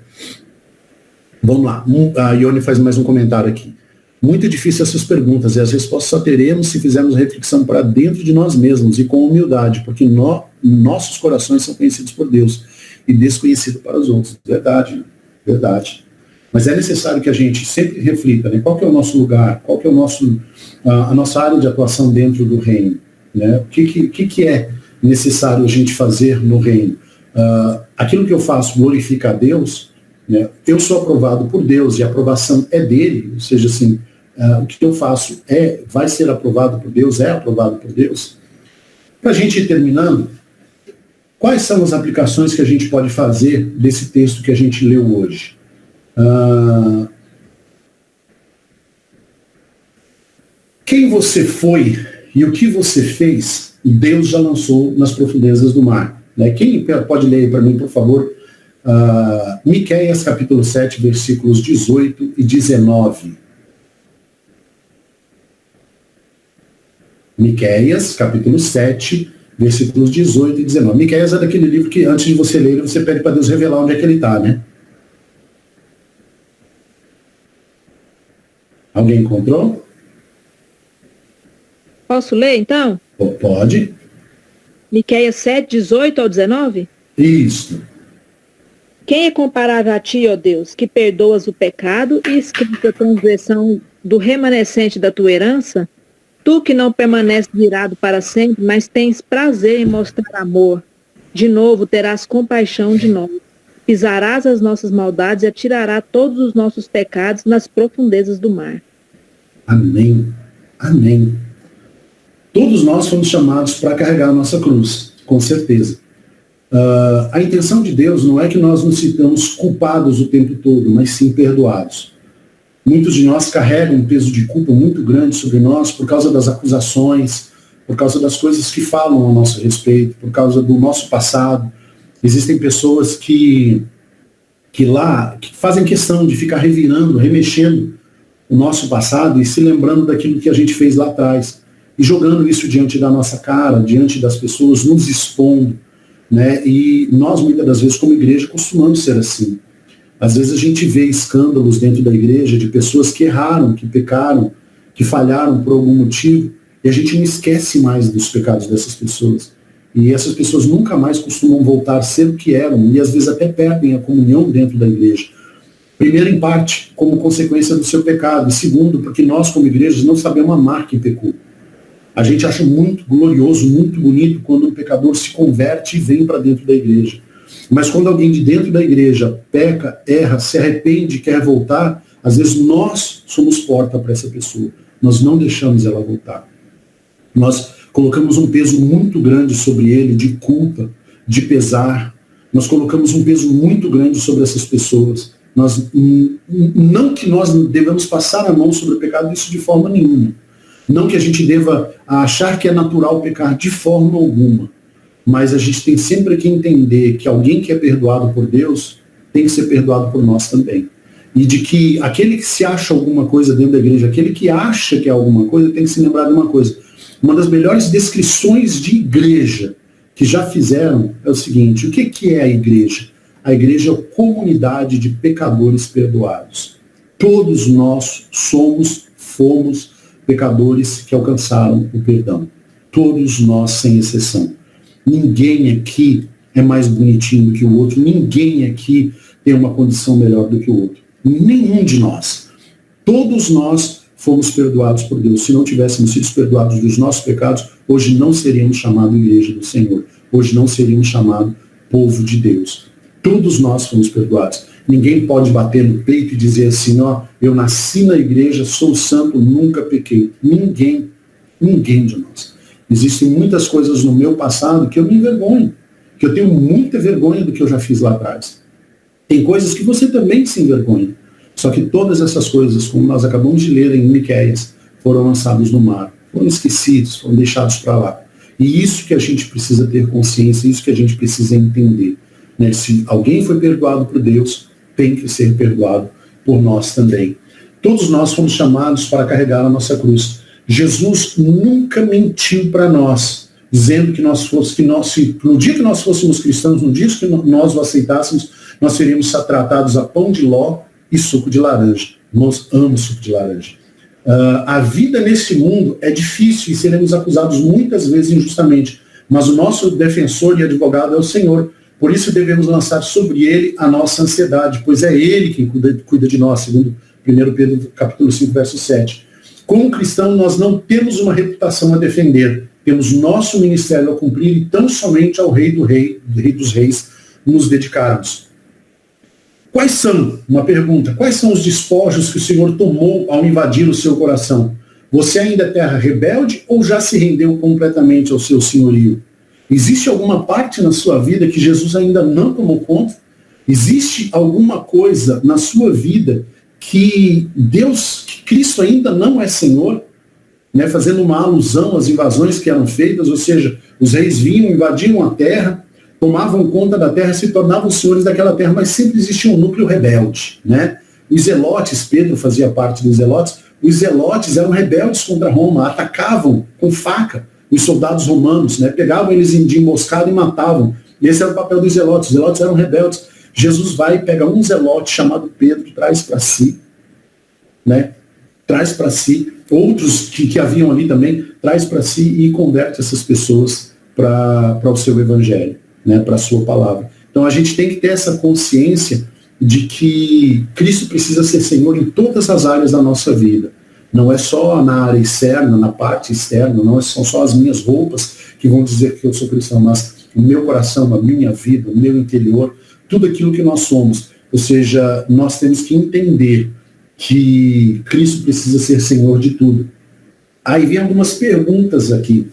Vamos lá. A Ione faz mais um comentário aqui. Muito difícil essas perguntas, e as respostas só teremos se fizermos reflexão para dentro de nós mesmos e com humildade, porque nossos corações são conhecidos por Deus e desconhecidos para os outros. Verdade, verdade. Mas é necessário que a gente sempre reflita, né? Qual que é o nosso lugar, qual que é a nossa área de atuação dentro do reino. Né? O que é necessário a gente fazer no reino? Aquilo que eu faço glorifica a Deus, né? Eu sou aprovado por Deus e a aprovação é dele, ou seja, assim, o que eu faço vai ser aprovado por Deus, é aprovado por Deus. Para a gente ir terminando, quais são as aplicações que a gente pode fazer desse texto que a gente leu hoje? Quem você foi e o que você fez, Deus já lançou nas profundezas do mar. Né? Quem pode ler aí para mim, por favor, Miqueias capítulo 7, versículos 18 e 19. Miqueias, capítulo 7, versículos 18 e 19. Miqueias é daquele livro que, antes de você ler, você pede para Deus revelar onde é que ele está, né? Alguém encontrou? Posso ler, então? Pode. Miqueias 7, 18 ao 19? Isso. Quem é comparável a ti, ó Deus, que perdoas o pecado e escrita a transgressão do remanescente da tua herança? Tu que não permaneces virado para sempre, mas tens prazer em mostrar amor. De novo terás compaixão de nós. Pisarás as nossas maldades e atirarás todos os nossos pecados nas profundezas do mar. Amém. Amém. Todos nós fomos chamados para carregar a nossa cruz, com certeza. A intenção de Deus não é que nós nos sintamos culpados o tempo todo, mas sim perdoados. Muitos de nós carregam um peso de culpa muito grande sobre nós por causa das acusações, por causa das coisas que falam a nosso respeito, por causa do nosso passado. Existem pessoas que fazem questão de ficar revirando, remexendo o nosso passado e se lembrando daquilo que a gente fez lá atrás, e jogando isso diante da nossa cara, diante das pessoas, nos expondo, né? E nós, muitas das vezes, como igreja, costumamos ser assim. Às vezes a gente vê escândalos dentro da igreja de pessoas que erraram, que pecaram, que falharam por algum motivo, e a gente não esquece mais dos pecados dessas pessoas. E essas pessoas nunca mais costumam voltar a ser o que eram, e às vezes até perdem a comunhão dentro da igreja. Primeiro, em parte, como consequência do seu pecado. E segundo, porque nós, como igrejas, não sabemos amar quem pecou. A gente acha muito glorioso, muito bonito, quando um pecador se converte e vem para dentro da igreja. Mas quando alguém de dentro da igreja peca, erra, se arrepende, quer voltar, às vezes nós somos porta para essa pessoa. Nós não deixamos ela voltar. Nós colocamos um peso muito grande sobre ele, de culpa, de pesar. Nós colocamos um peso muito grande sobre essas pessoas. Não que nós devemos passar a mão sobre o pecado, isso de forma nenhuma. Não que a gente deva achar que é natural pecar de forma alguma. Mas a gente tem sempre que entender que alguém que é perdoado por Deus tem que ser perdoado por nós também. E de que aquele que se acha alguma coisa dentro da igreja, aquele que acha que é alguma coisa, tem que se lembrar de uma coisa. Uma das melhores descrições de igreja que já fizeram é o seguinte: o que é a igreja? A igreja é a comunidade de pecadores perdoados. Todos nós fomos pecadores que alcançaram o perdão. Todos nós, sem exceção. Ninguém aqui é mais bonitinho do que o outro, ninguém aqui tem uma condição melhor do que o outro. Nenhum de nós. Todos nós fomos perdoados por Deus. Se não tivéssemos sido perdoados dos nossos pecados, hoje não seríamos chamados igreja do Senhor. Hoje não seríamos chamados povo de Deus. Todos nós fomos perdoados. Ninguém pode bater no peito e dizer assim, ó, eu nasci na igreja, sou santo, nunca pequei. Ninguém de nós. Existem muitas coisas no meu passado que eu me envergonho, que eu tenho muita vergonha do que eu já fiz lá atrás. Tem coisas que você também se envergonha. Só que todas essas coisas, como nós acabamos de ler em Miqueias, foram lançados no mar, foram esquecidos, foram deixados para lá. E isso que a gente precisa ter consciência, isso que a gente precisa entender. Né? Se alguém foi perdoado por Deus, tem que ser perdoado por nós também. Todos nós fomos chamados para carregar a nossa cruz. Jesus nunca mentiu para nós, dizendo que no dia que nós fôssemos cristãos, no dia que nós o aceitássemos, nós seríamos tratados a pão de ló e suco de laranja. Nós amamos suco de laranja. A vida nesse mundo é difícil e seremos acusados muitas vezes injustamente, mas o nosso defensor e advogado é o Senhor. Por isso devemos lançar sobre ele a nossa ansiedade, pois é ele quem cuida de nós, segundo 1 Pedro capítulo 5, verso 7. Como cristão, nós não temos uma reputação a defender, temos nosso ministério a cumprir e tão somente ao Rei dos Reis, nos dedicarmos. Quais são os despojos que o Senhor tomou ao invadir o seu coração? Você ainda é terra rebelde ou já se rendeu completamente ao seu senhorio? Existe alguma parte na sua vida que Jesus ainda não tomou conta? Existe alguma coisa na sua vida que Cristo ainda não é Senhor? Né? Fazendo uma alusão às invasões que eram feitas, ou seja, os reis vinham, invadiam a terra, tomavam conta da terra, se tornavam senhores daquela terra, mas sempre existia um núcleo rebelde. Né? Os zelotes, Pedro fazia parte dos zelotes, os zelotes eram rebeldes contra Roma, atacavam com faca os soldados romanos, né? Pegavam eles de emboscada e matavam. E esse era o papel dos zelotes. Os zelotes eram rebeldes. Jesus vai e pega um zelote chamado Pedro, traz para si, né? Traz para si, outros que haviam ali também, traz para si e converte essas pessoas para o seu evangelho, né? Para a sua palavra. Então a gente tem que ter essa consciência de que Cristo precisa ser Senhor em todas as áreas da nossa vida. Não é só na área externa, na parte externa, não são só as minhas roupas que vão dizer que eu sou cristão, mas o meu coração, a minha vida, o meu interior, tudo aquilo que nós somos. Ou seja, nós temos que entender que Cristo precisa ser Senhor de tudo. Aí vem algumas perguntas aqui.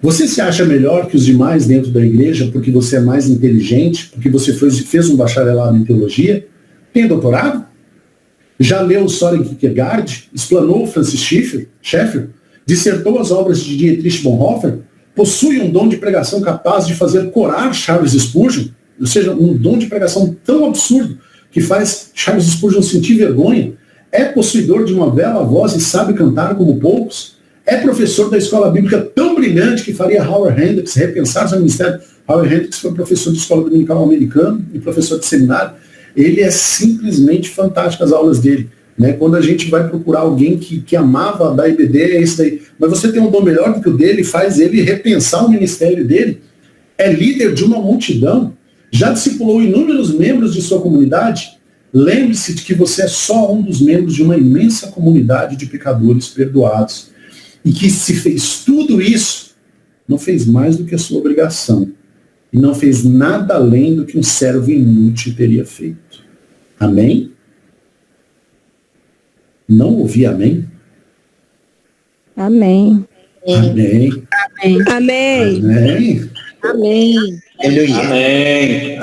Você se acha melhor que os demais dentro da igreja porque você é mais inteligente, porque você fez um bacharelado em teologia? Tem doutorado? Já leu Søren Kierkegaard? Explanou Francis Schaeffer? Dissertou as obras de Dietrich Bonhoeffer? Possui um dom de pregação capaz de fazer corar Charles Spurgeon? Ou seja, um dom de pregação tão absurdo que faz Charles Spurgeon sentir vergonha? É possuidor de uma bela voz e sabe cantar como poucos? É professor da escola bíblica tão brilhante que faria Howard Hendricks repensar seu ministério? Howard Hendricks foi professor de escola dominical americano e professor de seminário. Ele é simplesmente fantástico as aulas dele. Né? Quando a gente vai procurar alguém que amava da IBD, é isso daí. Mas você tem um dom melhor do que o dele, faz ele repensar o ministério dele. É líder de uma multidão. Já discipulou inúmeros membros de sua comunidade. Lembre-se de que você é só um dos membros de uma imensa comunidade de pecadores perdoados. E que se fez tudo isso, não fez mais do que a sua obrigação. E não fez nada além do que um servo inútil teria feito. Amém? Não ouvi amém? Amém. Amém. Amém. Amém. Amém. Amém. Amém.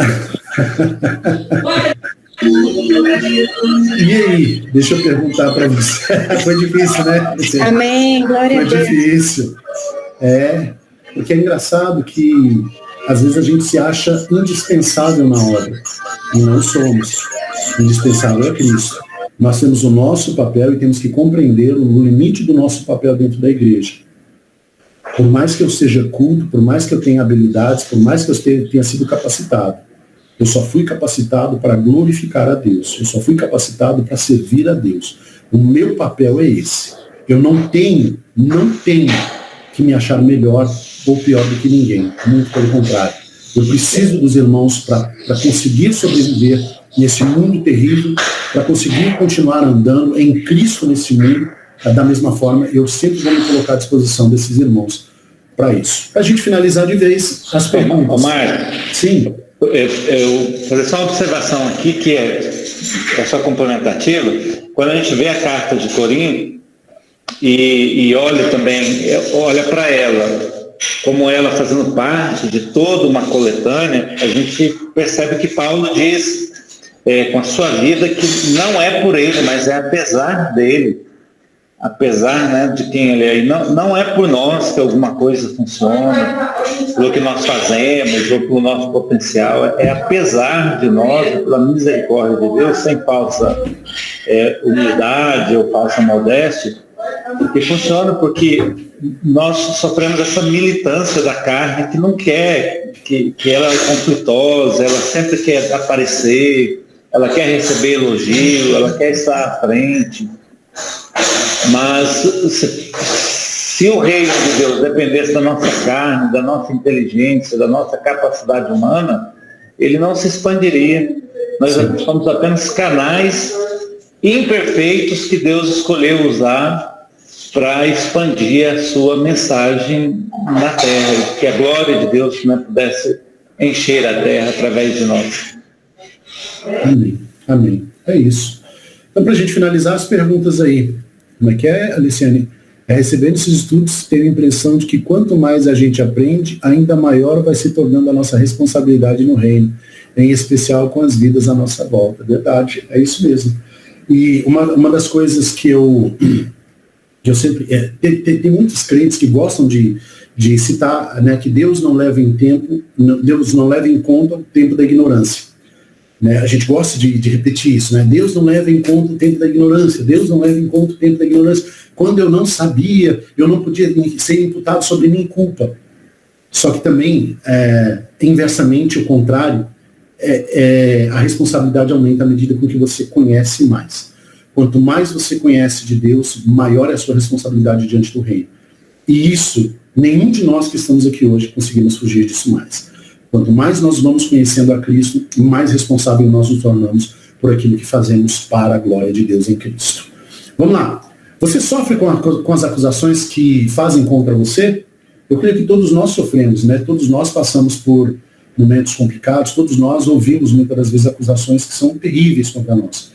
E aí, deixa eu perguntar para você. Foi difícil, né? Amém, glória a Deus. Foi difícil. Porque é engraçado que às vezes a gente se acha indispensável na obra. E não somos. Indispensável é Cristo. Nós temos o nosso papel e temos que compreender o limite do nosso papel dentro da igreja. Por mais que eu seja culto, por mais que eu tenha habilidades, por mais que eu tenha sido capacitado, eu só fui capacitado para glorificar a Deus. Eu só fui capacitado para servir a Deus. O meu papel é esse. Eu não tenho que me achar melhor ou pior do que ninguém. Muito pelo contrário. Eu preciso dos irmãos para conseguir sobreviver nesse mundo terrível, para conseguir continuar andando em Cristo nesse mundo. Da mesma forma, eu sempre vou me colocar à disposição desses irmãos para isso. Para a gente finalizar de vez as perguntas. Omar, sim. Eu fazer só uma observação aqui, que é só complementativa. Quando a gente vê a carta de Corinto e olha para ela, como ela fazendo parte de toda uma coletânea, a gente percebe que Paulo diz com a sua vida que não é por ele, mas é apesar dele. Apesar, né, de quem ele é. E não é por nós que alguma coisa funciona, pelo que nós fazemos, ou pelo nosso potencial, é apesar de nós, pela misericórdia de Deus, sem falsa humildade ou falsa modéstia, que funciona porque nós sofremos essa militância da carne que não quer, que ela é conflitosa, ela sempre quer aparecer, ela quer receber elogio, ela quer estar à frente. Mas se o reino de Deus dependesse da nossa carne, da nossa inteligência, da nossa capacidade humana, ele não se expandiria. Nós somos apenas canais imperfeitos que Deus escolheu usar para expandir a sua mensagem na terra, que a glória de Deus, né, pudesse encher a terra através de nós. Amém. Amém. É isso. Então, para a gente finalizar as perguntas aí, como é que é, Aliciane? Recebendo esses estudos, tenho a impressão de que quanto mais a gente aprende, ainda maior vai se tornando a nossa responsabilidade no reino, em especial com as vidas à nossa volta. Verdade, é isso mesmo. E uma das coisas que eu sempre... Tem muitos crentes que gostam de citar, né, que Deus não leva em conta o tempo da ignorância. Né? A gente gosta de repetir isso, né? Deus não leva em conta o tempo da ignorância, Deus não leva em conta o tempo da ignorância. Quando eu não sabia, eu não podia ser imputado sobre mim culpa. Só que também, inversamente, o contrário, a responsabilidade aumenta à medida com que você conhece mais. Quanto mais você conhece de Deus, maior é a sua responsabilidade diante do reino. E isso, nenhum de nós que estamos aqui hoje conseguimos fugir disso mais. Quanto mais nós vamos conhecendo a Cristo, mais responsável nós nos tornamos por aquilo que fazemos para a glória de Deus em Cristo. Vamos lá. Você sofre com as acusações que fazem contra você? Eu creio que todos nós sofremos, né? Todos nós passamos por momentos complicados, todos nós ouvimos muitas das vezes acusações que são terríveis contra nós.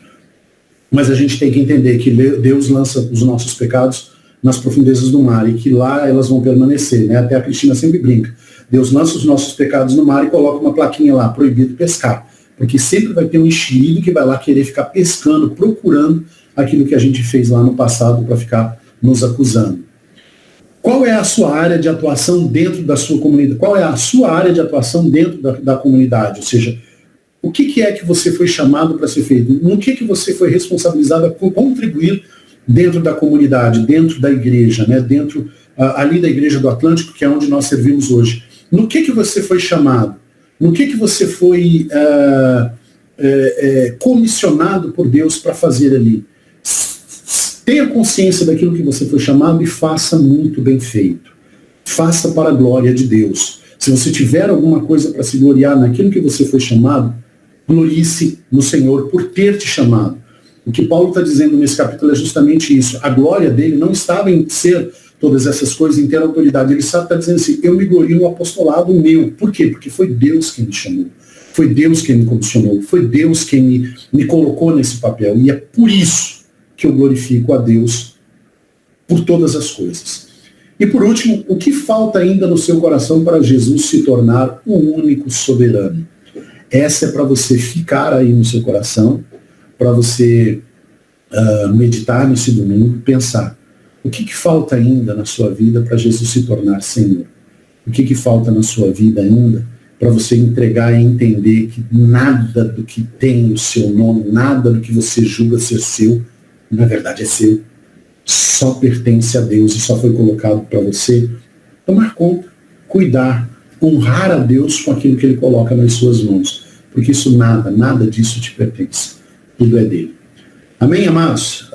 Mas a gente tem que entender que Deus lança os nossos pecados nas profundezas do mar, e que lá elas vão permanecer, né? Até a Cristina sempre brinca. Deus lança os nossos pecados no mar e coloca uma plaquinha lá, proibido pescar. Porque sempre vai ter um enxerido que vai lá querer ficar pescando, procurando aquilo que a gente fez lá no passado para ficar nos acusando. Qual é a sua área de atuação dentro da sua comunidade? Qual é a sua área de atuação dentro da comunidade? Ou seja, o que é que você foi chamado para ser feito? No que você foi responsabilizado por contribuir dentro da comunidade, dentro da igreja, né? Dentro ali da Igreja do Atlântico, que é onde nós servimos hoje. No que você foi chamado? No que você foi comissionado por Deus para fazer ali? Tenha consciência daquilo que você foi chamado e faça muito bem feito. Faça para a glória de Deus. Se você tiver alguma coisa para se gloriar naquilo que você foi chamado, glorie-se no Senhor por ter te chamado. O que Paulo está dizendo nesse capítulo é justamente isso. A glória dele não estava em ser todas essas coisas, em ter autoridade. Ele está dizendo assim, eu me glorio no apostolado meu. Por quê? Porque foi Deus quem me chamou. Foi Deus quem me comissionou. Foi Deus quem me colocou nesse papel. E é por isso que eu glorifico a Deus por todas as coisas. E por último, o que falta ainda no seu coração para Jesus se tornar o único soberano? Essa é para você ficar aí no seu coração, para você meditar nesse domingo, pensar, o que falta ainda na sua vida para Jesus se tornar Senhor? O que falta na sua vida ainda para você entregar e entender que nada do que tem o seu nome, nada do que você julga ser seu, na verdade é seu, só pertence a Deus e só foi colocado para você tomar conta, cuidar, honrar a Deus com aquilo que Ele coloca nas suas mãos, porque isso nada disso te pertence, tudo é dele. Amém, amados?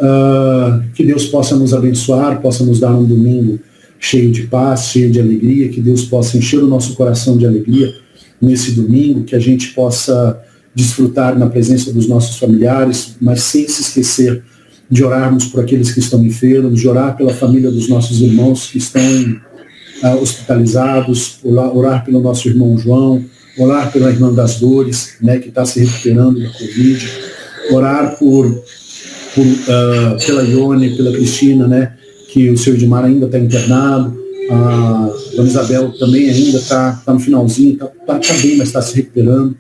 Que Deus possa nos abençoar, possa nos dar um domingo cheio de paz, cheio de alegria, que Deus possa encher o nosso coração de alegria nesse domingo, que a gente possa desfrutar na presença dos nossos familiares, mas sem se esquecer de orarmos por aqueles que estão enfermos, de orar pela família dos nossos irmãos que estão hospitalizados, orar pelo nosso irmão João, orar pela irmã das dores, né, que está se recuperando da Covid, orar pela Ione, pela Cristina, né, que o seu Edmar ainda está internado, a Dona Isabel também ainda está no finalzinho, está bem, mas está se recuperando.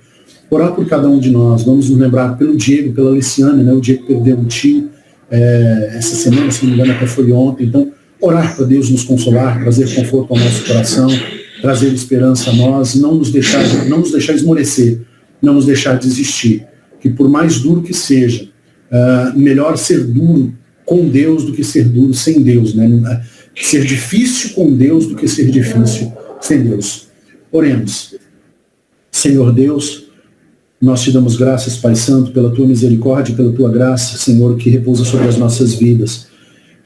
Orar por cada um de nós, vamos nos lembrar pelo Diego, pela Luciane, né, o Diego perdeu um tio, essa semana, se não me engano, até foi ontem. Então, orar para Deus nos consolar, trazer conforto ao nosso coração, trazer esperança a nós, não nos deixar esmorecer, não nos deixar desistir. Que por mais duro que seja, melhor ser duro com Deus do que ser duro sem Deus, né? Ser difícil com Deus do que ser difícil sem Deus. Oremos. Senhor Deus, nós te damos graças, Pai Santo, pela tua misericórdia, pela tua graça, Senhor, que repousa sobre as nossas vidas.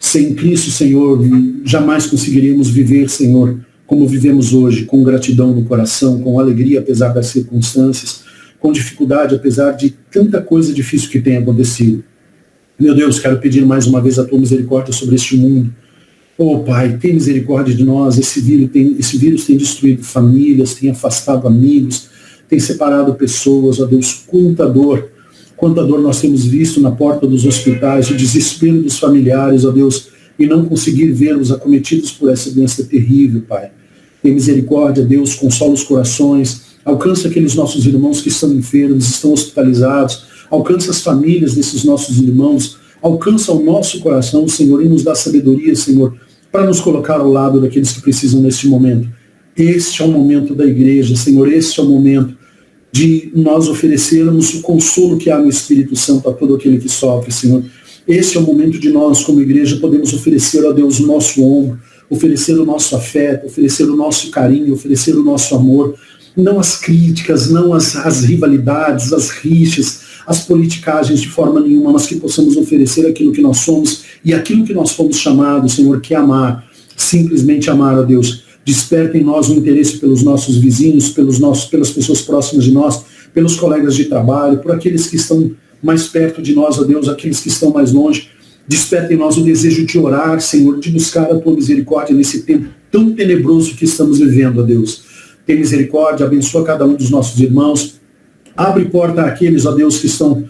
Sem Cristo, Senhor, jamais conseguiríamos viver, Senhor, como vivemos hoje, com gratidão no coração, com alegria apesar das circunstâncias, com dificuldade apesar de tanta coisa difícil que tem acontecido. Meu Deus, quero pedir mais uma vez a tua misericórdia sobre este mundo. Oh, Pai, tem misericórdia de nós. Esse vírus tem destruído famílias, tem afastado amigos, tem separado pessoas, ó Deus, quanta dor nós temos visto na porta dos hospitais, o desespero dos familiares, ó Deus, e não conseguir ver os acometidos por essa doença terrível, Pai. Tem misericórdia, Deus, consola os corações, alcança aqueles nossos irmãos que estão enfermos, estão hospitalizados, alcança as famílias desses nossos irmãos, alcança o nosso coração, Senhor, e nos dá sabedoria, Senhor, para nos colocar ao lado daqueles que precisam neste momento. Este é o momento da igreja, Senhor, este é o momento de nós oferecermos o consolo que há no Espírito Santo a todo aquele que sofre, Senhor. Este é o momento de nós, como igreja, podemos oferecer a Deus o nosso ombro, oferecer o nosso afeto, oferecer o nosso carinho, oferecer o nosso amor, não as críticas, não as rivalidades, as rixas, as politicagens de forma nenhuma, mas que possamos oferecer aquilo que nós somos e aquilo que nós fomos chamados, Senhor, que é amar, simplesmente amar a Deus. Desperta em nós o interesse pelos nossos vizinhos, pelas pessoas próximas de nós, pelos colegas de trabalho, por aqueles que estão mais perto de nós, ó Deus, aqueles que estão mais longe. Desperta em nós o desejo de orar, Senhor, de buscar a tua misericórdia nesse tempo tão tenebroso que estamos vivendo, ó Deus. Tem misericórdia, abençoa cada um dos nossos irmãos. Abre porta àqueles, ó Deus, que estão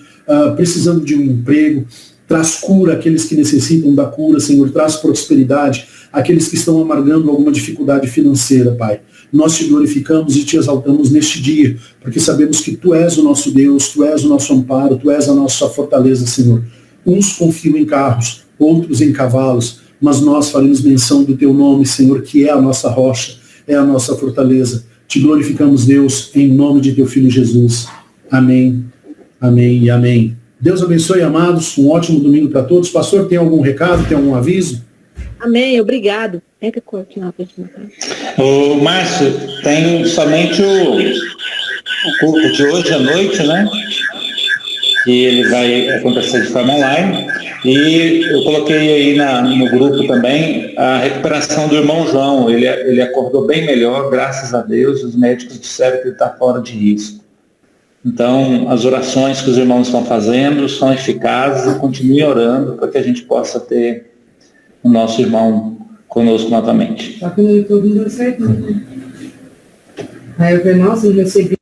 precisando de um emprego. Traz cura àqueles que necessitam da cura, Senhor. Traz prosperidade àqueles que estão amargando alguma dificuldade financeira, Pai. Nós te glorificamos e te exaltamos neste dia, porque sabemos que Tu és o nosso Deus, Tu és o nosso amparo, Tu és a nossa fortaleza, Senhor. Uns confiam em carros, outros em cavalos, mas nós faremos menção do Teu nome, Senhor, que é a nossa rocha, é a nossa fortaleza. Te glorificamos, Deus, em nome de Teu Filho Jesus. Amém, amém e amém. Deus abençoe, amados. Um ótimo domingo para todos. Pastor, tem algum recado, tem algum aviso? Amém, obrigado. É que continuar para gente. O Márcio, tem somente o culto de hoje à noite, né? Que ele vai acontecer de forma online. E eu coloquei aí no grupo também a recuperação do irmão João. Ele acordou bem melhor, graças a Deus. Os médicos disseram que ele está fora de risco. Então, as orações que os irmãos estão fazendo são eficazes e continuem orando para que a gente possa ter o nosso irmão conosco novamente. Só que no YouTube não deu certo, né? Aí eu falei, nossa, eu recebi.